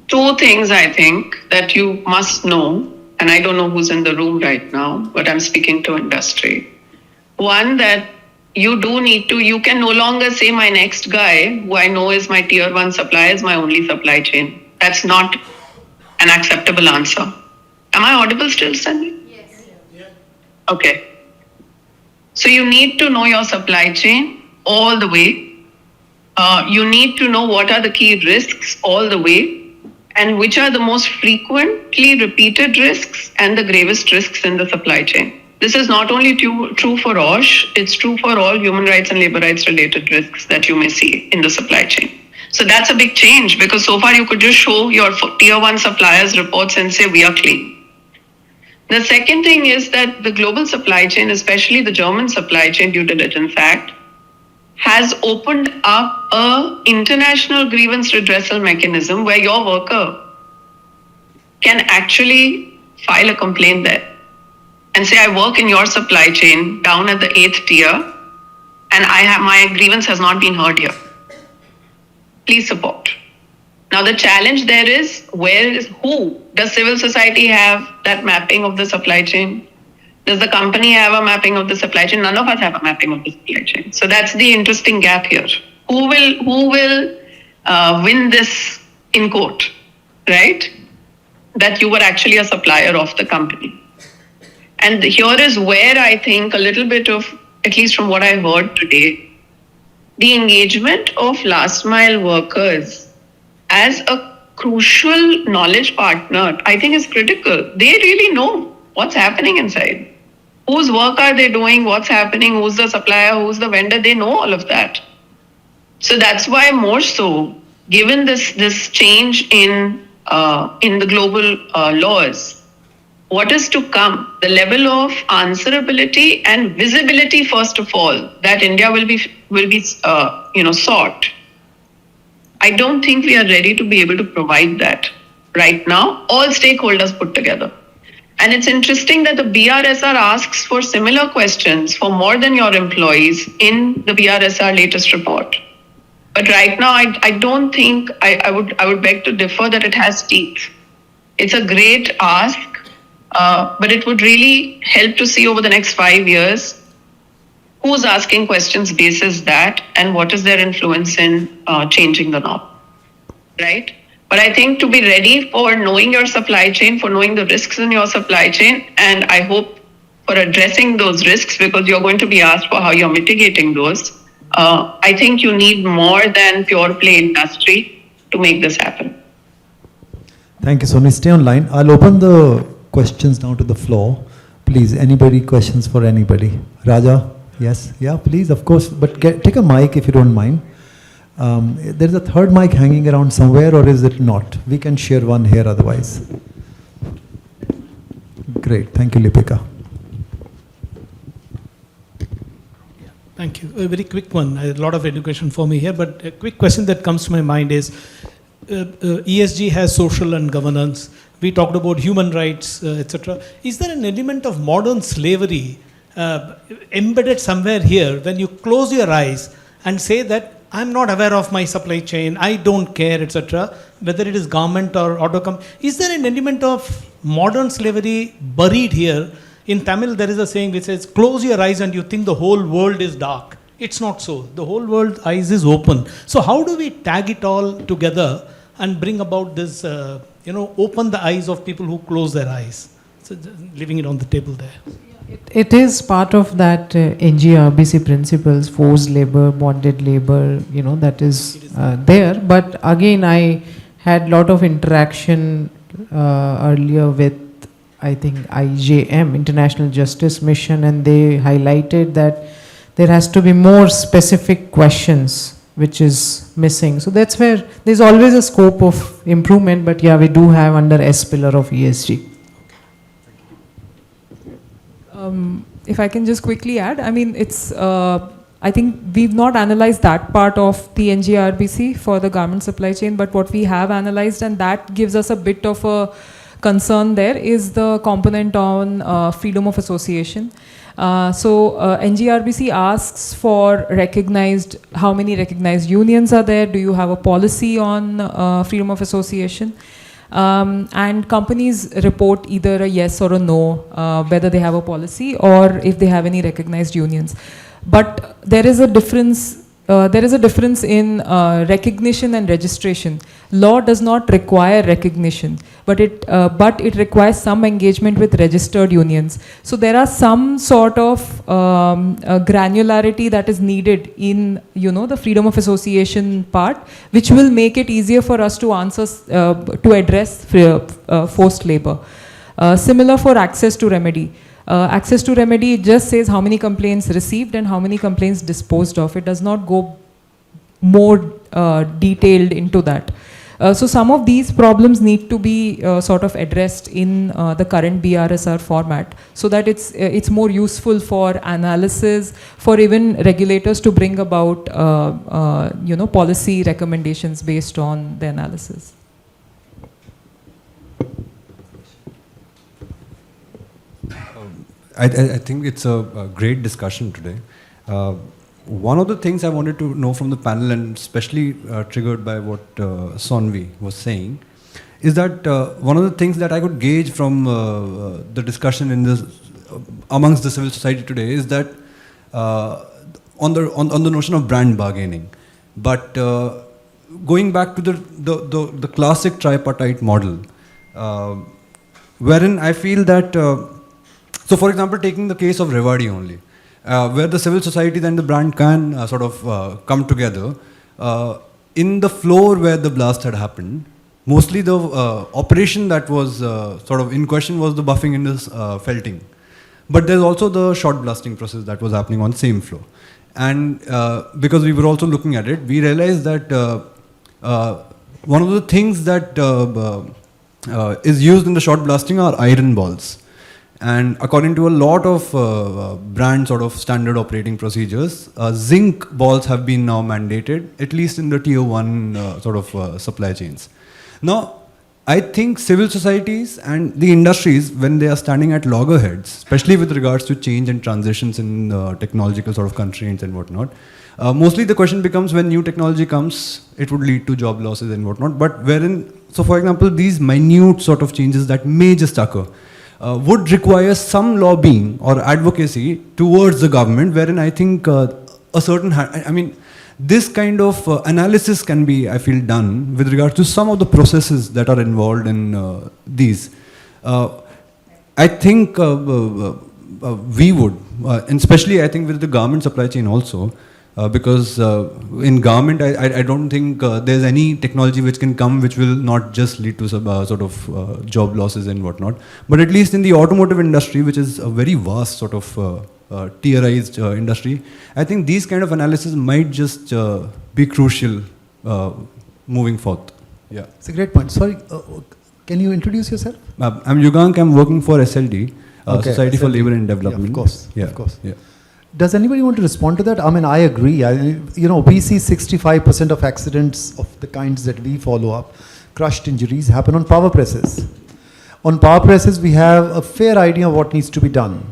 Two things I think that you must know, and I don't know who's in the room right now, but I'm speaking to industry. One, that you do need to, you can no longer say my next guy, who I know is my tier 1 supplier, is my only supply chain. That's not an acceptable answer. Am I audible still, Sandy? Yes. Okay. So you need to know your supply chain all the way. You need to know what are the key risks all the way, and which are the most frequently repeated risks and the gravest risks in the supply chain. This is not only true for OSH, it's true for all human rights and labor rights related risks that you may see in the supply chain. So that's a big change, because so far you could just show your tier 1 suppliers reports and say we are clean. The second thing is that the global supply chain, especially the German Supply Chain Due Diligence Act, has opened up an international grievance redressal mechanism where your worker can actually file a complaint there and say, I work in your supply chain down at the 8th tier, and my grievance has not been heard here. Please support. Now the challenge there is, who? Does civil society have that mapping of the supply chain? Does the company have a mapping of the supply chain? None of us have a mapping of the supply chain. So that's the interesting gap here. Who will win this in court, right? That you were actually a supplier of the company. And here is where I think a little bit of, at least from what I heard today, the engagement of last mile workers as a crucial knowledge partner, I think is critical. They really know what's happening inside. Whose work are they doing? What's happening? Who's the supplier? Who's the vendor? They know all of that. So that's why more so, given this change in the global laws, what is to come, the level of answerability and visibility, first of all, that India will be sought. I don't think we are ready to be able to provide that right now, all stakeholders put together. And it's interesting that the BRSR asks for similar questions for more than your employees in the BRSR latest report. But right now, I don't think, I would beg to differ that it has teeth. It's a great ask. But it would really help to see over the next 5 years who's asking questions basis that, and what is their influence in changing the norm, right? But I think to be ready for knowing your supply chain, for knowing the risks in your supply chain, and I hope for addressing those risks, because you're going to be asked for how you're mitigating those, I think you need more than pure play industry to make this happen. Thank you, Soni. Stay online. I'll open the questions now to the floor. Please, anybody, questions for anybody? Raja? Yes? Yeah, please, of course. But take a mic if you don't mind. There's a third mic hanging around somewhere, or is it not? We can share one here otherwise. Great. Thank you, Lipika. Thank you. A very quick one. A lot of education for me here, but a quick question that comes to my mind is, ESG has social and governance. We talked about human rights, etc. Is there an element of modern slavery embedded somewhere here when you close your eyes and say that I'm not aware of my supply chain, I don't care, etc., whether it is government or auto company? Is there an element of modern slavery buried here? In Tamil, there is a saying which says, close your eyes and you think the whole world is dark. It's not so. The whole world eyes is open. So how do we tag it all together and bring about this, open the eyes of people who close their eyes. So leaving it on the table there. It is part of that NGRBC principles, forced labor, bonded labor, that is there. But again, I had lot of interaction earlier with, I think, IJM, International Justice Mission, and they highlighted that there has to be more specific questions which is missing. So that's where there's always a scope of improvement, but yeah, we do have under S pillar of ESG. If I can just quickly add, I mean, it's, I think we've not analyzed that part of the NGRBC for the garment supply chain, but what we have analyzed, and that gives us a bit of a concern there, is the component on freedom of association. NGRBC asks for how many recognized unions are there, do you have a policy on freedom of association? And companies report either a yes or a no, whether they have a policy or if they have any recognized unions. But there is a difference. In recognition and registration. Law does not require recognition, but it requires some engagement with registered unions. So there are some sort of granularity that is needed in the freedom of association part, which will make it easier for us to address forced labor. Similar for access to remedy. Access to remedy just says how many complaints received and how many complaints disposed of. It does not go more detailed into that. So some of these problems need to be sort of addressed in the current BRSR format, so that it's more useful for analysis, for even regulators to bring about policy recommendations based on the analysis. I think it's a great discussion today. One of the things I wanted to know from the panel, and especially triggered by what Sonvi was saying, is that one of the things that I could gauge from the discussion in this amongst the civil society today is that on the notion of brand bargaining. But going back to the classic tripartite model, wherein I feel that so, for example, taking the case of Rewari only, where the civil society and the brand can sort of come together. In the floor where the blast had happened, mostly the operation that was sort of in question was the buffing and the felting. But there's also the shot blasting process that was happening on the same floor. And because we were also looking at it, we realized that one of the things that is used in the shot blasting are iron balls. And according to a lot of brand sort of standard operating procedures, zinc balls have been now mandated, at least in the tier 1 sort of supply chains. Now, I think civil societies and the industries, when they are standing at loggerheads, especially with regards to change and transitions in technological sort of constraints and whatnot, mostly the question becomes, when new technology comes, it would lead to job losses and whatnot. But wherein, so for example, these minute sort of changes that may just occur, would require some lobbying or advocacy towards the government, wherein I think a certain, I mean, this kind of analysis can be, I feel, done with regards to some of the processes that are involved in these. I think we would, and especially I think with the garment supply chain also, because in garment, I don't think there's any technology which can come which will not just lead to some, sort of job losses and whatnot. But at least in the automotive industry, which is a very vast sort of tierized industry, I think these kind of analysis might just be crucial moving forth. Yeah, it's a great point. Sorry, can you introduce yourself? I'm Yugank. I'm working for SLD, Society SLD. for Labor and Development. Yeah, of course, Yeah, of course. Yeah. Does anybody want to respond to that? I mean, I agree. We see 65% of accidents of the kinds that we follow up, crushed injuries, happen on power presses. On power presses, we have a fair idea of what needs to be done.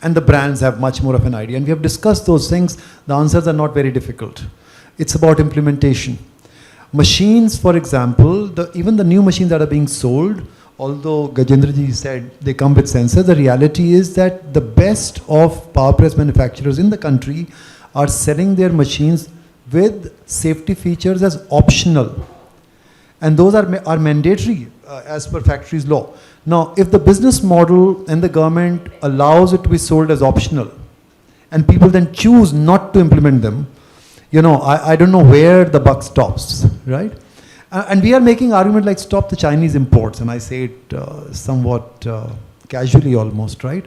And the brands have much more of an idea. And we have discussed those things. The answers are not very difficult. It's about implementation. Machines, for example, even the new machines that are being sold, although Gajendraji said they come with sensors, the reality is that the best of power press manufacturers in the country are selling their machines with safety features as optional. And those are mandatory as per factories law. Now, if the business model and the government allows it to be sold as optional, and people then choose not to implement them, I don't know where the buck stops, right? And we are making argument like stop the Chinese imports, and I say it somewhat casually almost, right?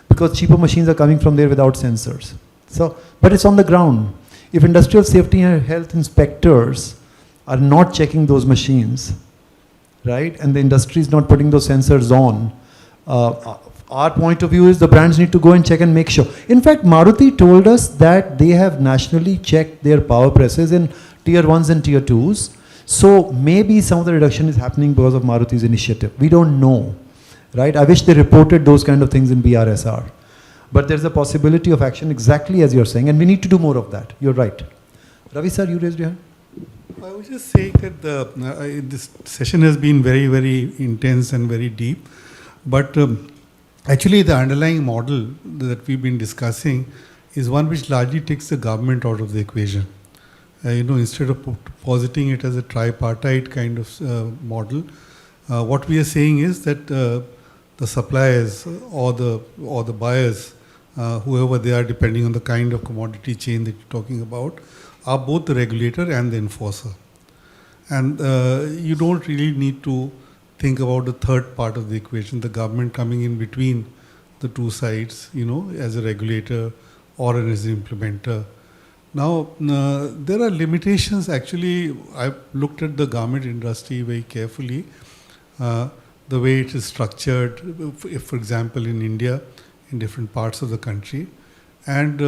Because cheaper machines are coming from there without sensors. So, but it's on the ground. If industrial safety and health inspectors are not checking those machines, right, and the industry is not putting those sensors on, our point of view is the brands need to go and check and make sure. In fact, Maruti told us that they have nationally checked their power presses in tier 1s and tier 2s. So maybe some of the reduction is happening because of Maruti's initiative. We don't know, right? I wish they reported those kind of things in BRSR. But there's a possibility of action exactly as you're saying, and we need to do more of that. You're right. Ravi sir, you raised your hand. I was just saying that this session has been very, very intense and very deep. But actually, the underlying model that we've been discussing is one which largely takes the government out of the equation. Instead of positing it as a tripartite kind of model, what we are saying is that the suppliers or the buyers, whoever they are, depending on the kind of commodity chain that you're talking about, are both the regulator and the enforcer. And you don't really need to think about the third part of the equation, the government coming in between the two sides, as a regulator or as an implementer. Now, there are limitations. Actually, I've looked at the garment industry very carefully, the way it is structured, if, for example, in India, in different parts of the country. And we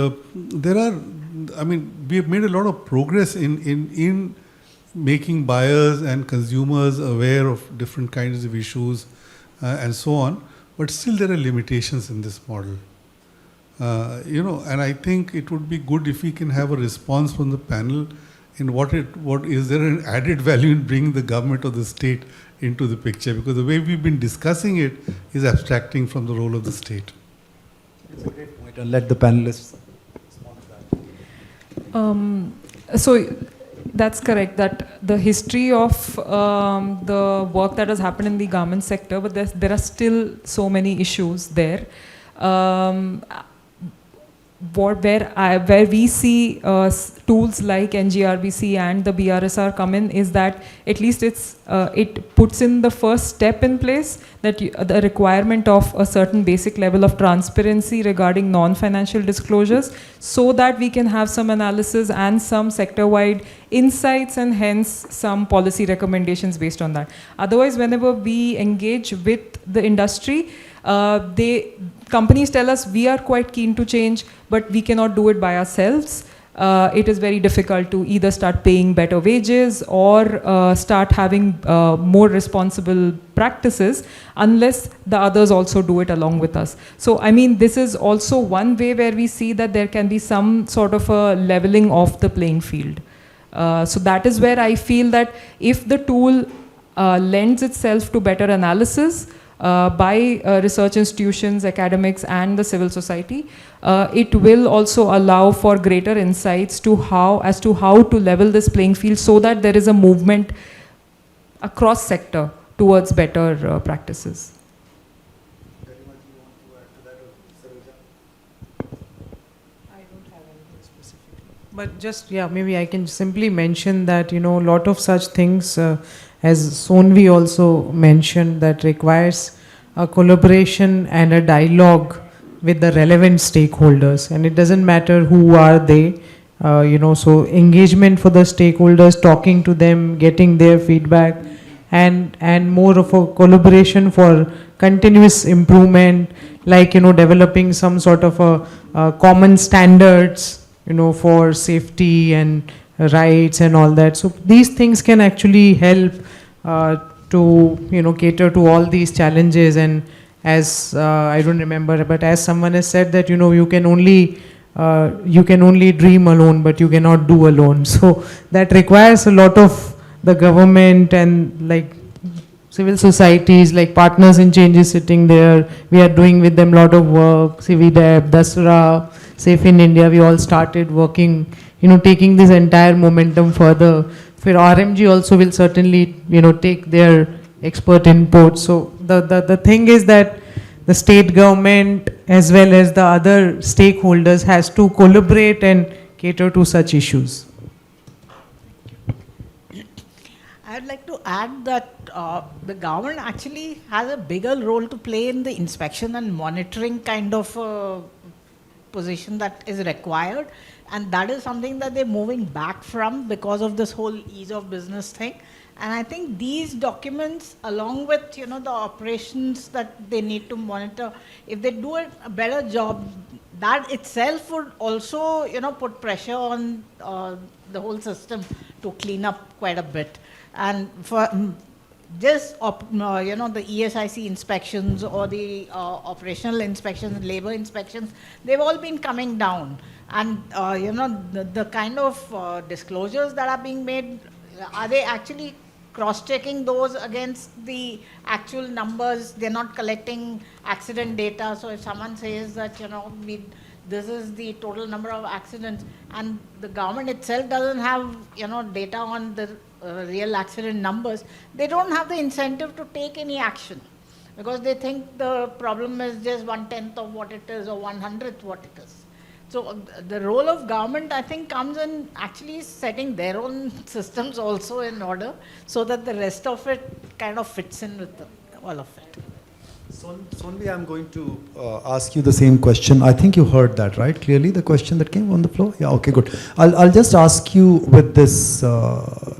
have made a lot of progress in making buyers and consumers aware of different kinds of issues and so on. But still there are limitations in this model. And I think it would be good if we can have a response from the panel in what is there an added value in bringing the government or the state into the picture, because the way we've been discussing it is abstracting from the role of the state. It's a great point, and let the panelists respond to that. So that's correct, that the history of the work that has happened in the garment sector, but there are still so many issues there. Where we see tools like NGRBC and the BRSR come in is that at least it puts in the first step in place, that the requirement of a certain basic level of transparency regarding non-financial disclosures, so that we can have some analysis and some sector-wide insights and hence some policy recommendations based on that. Otherwise, whenever we engage with the industry, companies tell us we are quite keen to change, but we cannot do it by ourselves. It is very difficult to either start paying better wages or start having more responsible practices unless the others also do it along with us. So, this is also one way where we see that there can be some sort of a leveling of the playing field. So that is where I feel that if the tool lends itself to better analysis, by research institutions, academics, and the civil society, it will also allow for greater insights as to how to level this playing field, so that there is a movement across sector towards better practices. But just, maybe I can simply mention that, a lot of such things, as Sonvi also mentioned, that requires a collaboration and a dialogue with the relevant stakeholders. And it doesn't matter who are they, so engagement for the stakeholders, talking to them, getting their feedback, and more of a collaboration for continuous improvement, like, developing some sort of a common standards, for safety and rights and all that. So these things can actually help to cater to all these challenges. And as I don't remember, but as someone has said that you can only dream alone, but you cannot do alone. So that requires a lot of the government and like civil societies, like Partners in Change is sitting there. We are doing with them a lot of work. CVDEP, Dasra, Safe in India, we all started working, taking this entire momentum further for RMG also will certainly, take their expert input. So the thing is that the state government as well as the other stakeholders has to collaborate and cater to such issues. I'd like to add that the government actually has a bigger role to play in the inspection and monitoring kind of position that is required. And that is something that they're moving back from because of this whole ease of business thing. And I think these documents, along with, the operations that they need to monitor, if they do a better job, that itself would also, put pressure on the whole system to clean up quite a bit. And for just, the ESIC inspections or the operational inspections, labor inspections, they've all been coming down. And, the kind of disclosures that are being made, are they actually cross-checking those against the actual numbers? They're not collecting accident data. So if someone says that, this is the total number of accidents, and the government itself doesn't have, data on the real accident numbers, they don't have the incentive to take any action because they think the problem is just 1/10 of what it is or 1/100th what it is. So the role of government, I think, comes in actually setting their own systems also in order so that the rest of it kind of fits in with all of it. Sonvi, I'm going to ask you the same question. I think you heard that, right? Clearly, the question that came on the floor? Yeah, okay, good. I'll just ask you with this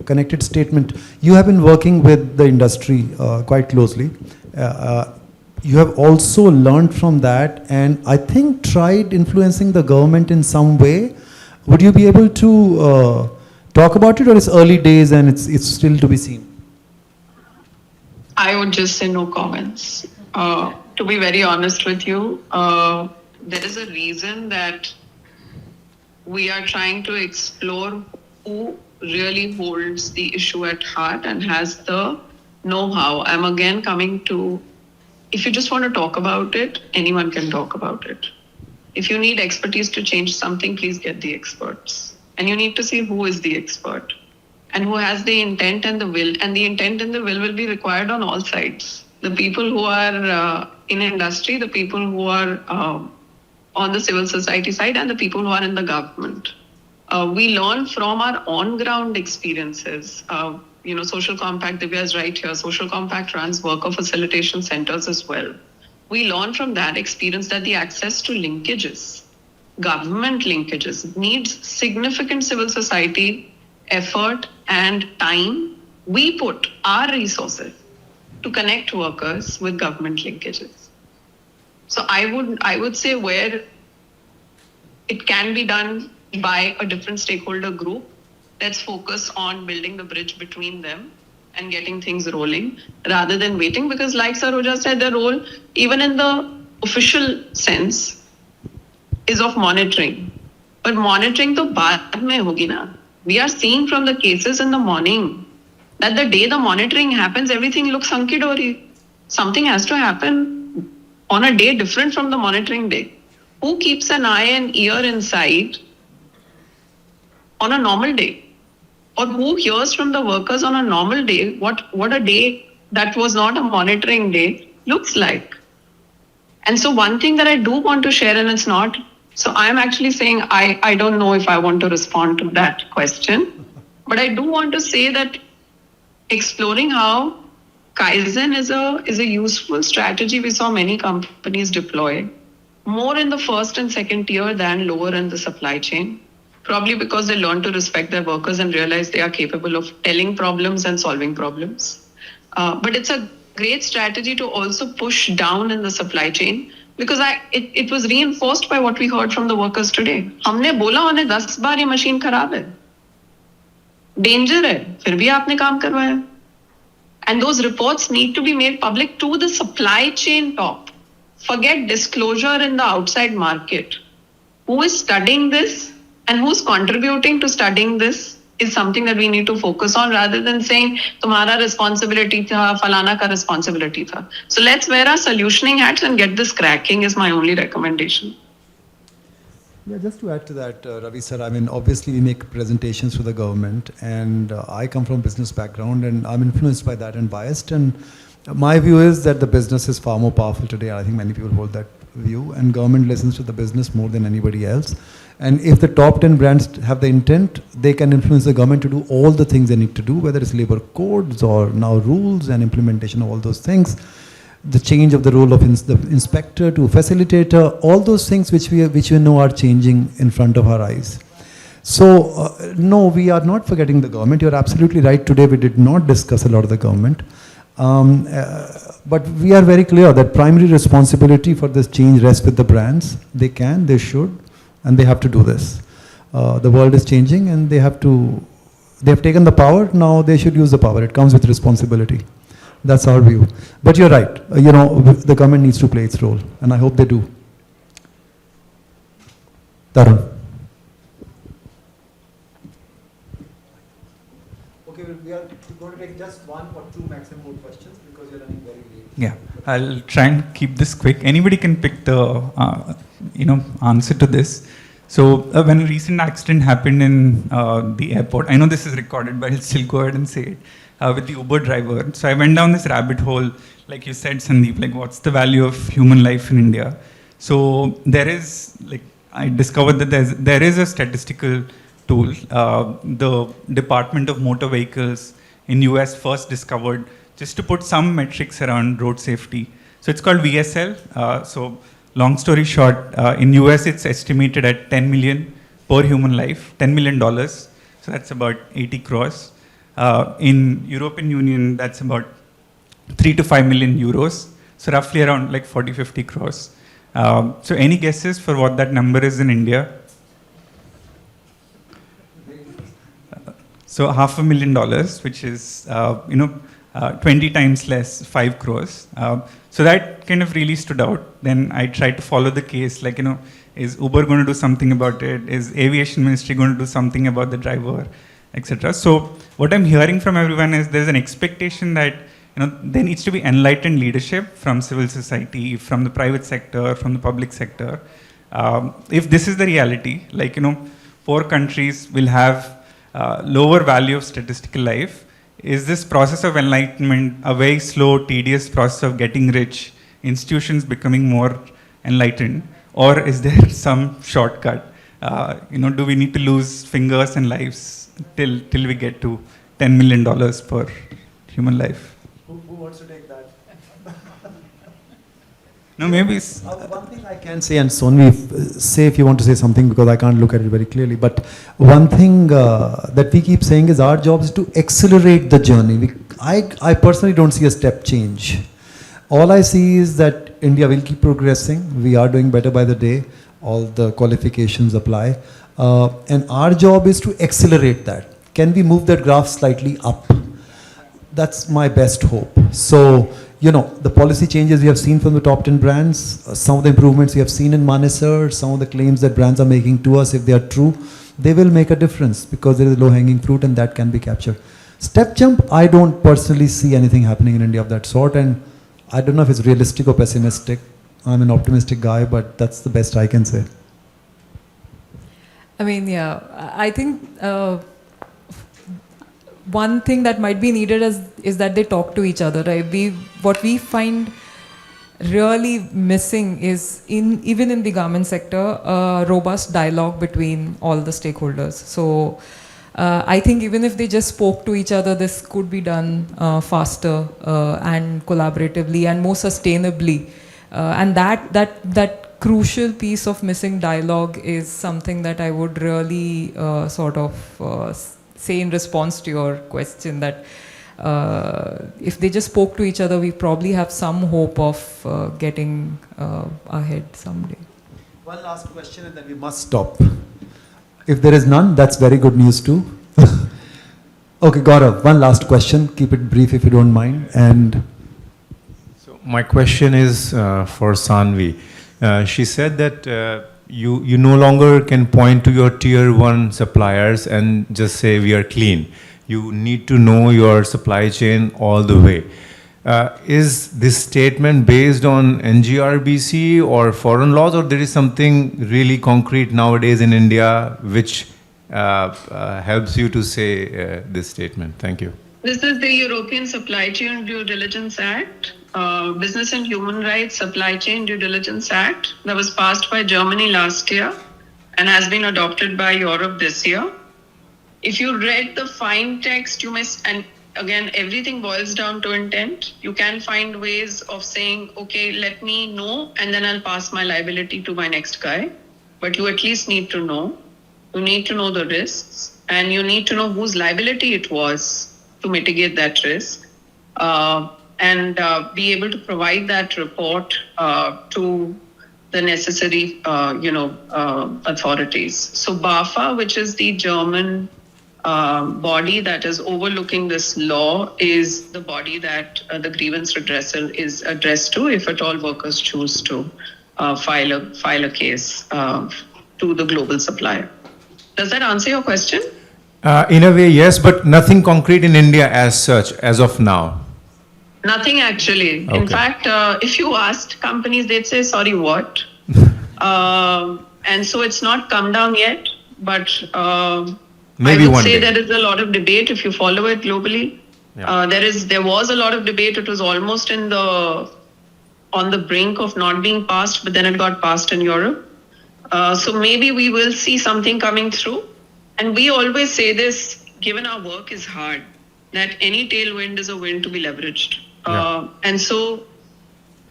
connected statement. You have been working with the industry quite closely. You have also learned from that and I think tried influencing the government in some way. Would you be able to talk about it, or it's early days and it's still to be seen? I would just say no comments. To be very honest with you, there is a reason that we are trying to explore who really holds the issue at heart and has the know-how. I'm again coming to, if you just want to talk about it, anyone can talk about it. If you need expertise to change something, please get the experts. And you need to see who is the expert and who has the intent and the will. And the intent and the will be required on all sides. The people who are in industry, the people who are on the civil society side, and the people who are in the government. We learn from our on-ground experiences. Social Compact, Divya is right here. Social Compact runs worker facilitation centers as well. We learn from that experience that the access to linkages, government linkages, needs significant civil society effort and time. We put our resources to connect workers with government linkages. So I would say where it can be done by a different stakeholder group, let's focus on building the bridge between them and getting things rolling rather than waiting, because like Saroja said, the role, even in the official sense, is of monitoring. But monitoring to baad mein hogi na. We are seeing from the cases in the morning that the day the monitoring happens, everything looks hunky-dory. Something has to happen on a day different from the monitoring day. Who keeps an eye and ear inside on a normal day? Or who hears from the workers on a normal day what a day that was not a monitoring day looks like? And so one thing that I do want to share, and it's not, so I'm actually saying I don't know if I want to respond to that question, but I do want to say that exploring how Kaizen is a useful strategy we saw many companies deploy, more in the first and second tier than lower in the supply chain. Probably because they learn to respect their workers and realize they are capable of telling problems and solving problems. But it's a great strategy to also push down in the supply chain, because it was reinforced by what we heard from the workers today. हमने बोला उन्हें 10 बार ये machine खराब है, danger है, फिर भी आपने काम करवाया. And those reports need to be made public to the supply chain top. Forget disclosure in the outside market. Who is studying this? And who's contributing to studying this is something that we need to focus on, rather than saying, tumhara responsibility tha, falana ka responsibility tha. So let's wear our solutioning hats and get this cracking is my only recommendation. Yeah, just to add to that, Ravi sir, I mean, obviously we make presentations to the government, and I come from business background, and I'm influenced by that and biased. And my view is that the business is far more powerful today. I think many people hold that view, and government listens to the business more than anybody else. And if the top 10 brands have the intent, they can influence the government to do all the things they need to do, whether it's labor codes or now rules and implementation of all those things. The change of the role of the inspector to facilitator, all those things which we know are changing in front of our eyes. So, no, we are not forgetting the government. You're absolutely right. Today we did not discuss a lot of the government. But we are very clear that primary responsibility for this change rests with the brands. They can, they should, and they have to do this. The world is changing, and they have taken the power. Now they should use the power. It comes with responsibility. That's our view. But you're right. The government needs to play its role, and I hope they do. Tarun. Okay, we are going to take just one or two maximum more questions because you're running very late. Yeah, I'll try and keep this quick. Anybody can pick the answer to this. So when a recent accident happened in the airport, I know this is recorded, but I'll still go ahead and say it, with the Uber driver. So I went down this rabbit hole, like you said, Sandeep, like what's the value of human life in India? So there is, I discovered that there is a statistical tool. The Department of Motor Vehicles in US first discovered just to put some metrics around road safety. So it's called VSL. So long story short, in US it's estimated at 10 million per human life, $10 million. So that's about 80 crores. In European Union, that's about 3 to 5 million euros. So roughly around like 40, 50 crores. So any guesses for what that number is in India? So $500,000, which is 20 times less, 5 crores. So that kind of really stood out. Then I tried to follow the case, is Uber going to do something about it? Is Aviation Ministry going to do something about the driver, etc.? So what I'm hearing from everyone is there's an expectation that there needs to be enlightened leadership from civil society, from the private sector, from the public sector. If this is the reality, poor countries will have lower value of statistical life. Is this process of enlightenment a very slow, tedious process of getting rich, institutions becoming more enlightened, or is there some shortcut? Do we need to lose fingers and lives till we get to $10 million per human life? Who wants to take that? No, maybe. One thing I can say, and Sonvi, say if you want to say something because I can't look at it very clearly. But one thing that we keep saying is our job is to accelerate the journey. I personally don't see a step change. All I see is that India will keep progressing. We are doing better by the day. All the qualifications apply. And our job is to accelerate that. Can we move that graph slightly up? That's my best hope. So, the policy changes we have seen from the top 10 brands, some of the improvements we have seen in Manesar, some of the claims that brands are making to us, if they are true, they will make a difference because there is low-hanging fruit and that can be captured. Step jump, I don't personally see anything happening in India of that sort, and I don't know if it's realistic or pessimistic. I'm an optimistic guy, but that's the best I can say. I mean, yeah, I think one thing that might be needed is that they talk to each other, right? What we find really missing is, even in the garment sector, a robust dialogue between all the stakeholders. So I think even if they just spoke to each other, this could be done faster and collaboratively and more sustainably. And that crucial piece of missing dialogue is something that I would really say in response to your question, that if they just spoke to each other, we probably have some hope of getting ahead someday. One last question and then we must stop. If there is none, that's very good news too. Okay, Gaurav, one last question. Keep it brief if you don't mind. And so my question is for Sanvi. She said that you no longer can point to your tier 1 suppliers and just say we are clean. You need to know your supply chain all the way. Is this statement based on NGRBC or foreign laws, or there is something really concrete nowadays in India which helps you to say this statement? Thank you. This is the European Supply Chain Due Diligence Act, Business and Human Rights Supply Chain Due Diligence Act, that was passed by Germany last year and has been adopted by Europe this year. If you read the fine text, you must, and again, everything boils down to intent. You can find ways of saying, okay, let me know, and then I'll pass my liability to my next guy. But you at least need to know. You need to know the risks, and you need to know whose liability it was to mitigate that risk, and be able to provide that report to the necessary, authorities. So BAFA, which is the German body that is overlooking this law, is the body that the grievance redressal is addressed to if at all workers choose to file a case to the global supplier. Does that answer your question? In a way, yes, but nothing concrete in India as such, as of now. Nothing actually. Okay. In fact, if you asked companies, they'd say, sorry, what? And so it's not come down yet, but Maybe I would one say day. there is a lot of debate if you follow it globally. Yeah. There was a lot of debate. It was almost on the brink of not being passed, but then it got passed in Europe. So maybe we will see something coming through. And we always say this, given our work is hard, that any tailwind is a wind to be leveraged. And so,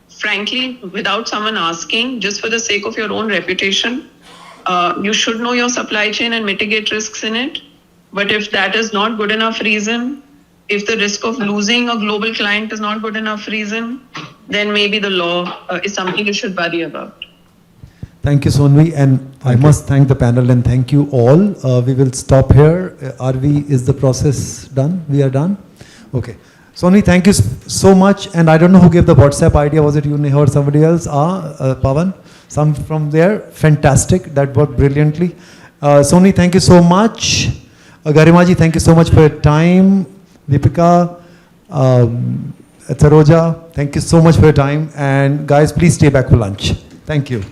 frankly, without someone asking, just for the sake of your own reputation, you should know your supply chain and mitigate risks in it. But if that is not good enough reason, if the risk of losing a global client is not good enough reason, then maybe the law is something you should worry about. Thank you, Sonvi, and I must thank the panel and thank you all. We will stop here. Is the process done? We are done? Okay. Sonvi, thank you so much. And I don't know who gave the WhatsApp idea. Was it you, Neha, or somebody else? Pawan? Some from there. Fantastic. That worked brilliantly. Sonvi, thank you so much. Garimaji, thank you so much for your time. Deepika, Saroja, thank you so much for your time. And guys, please stay back for lunch. Thank you.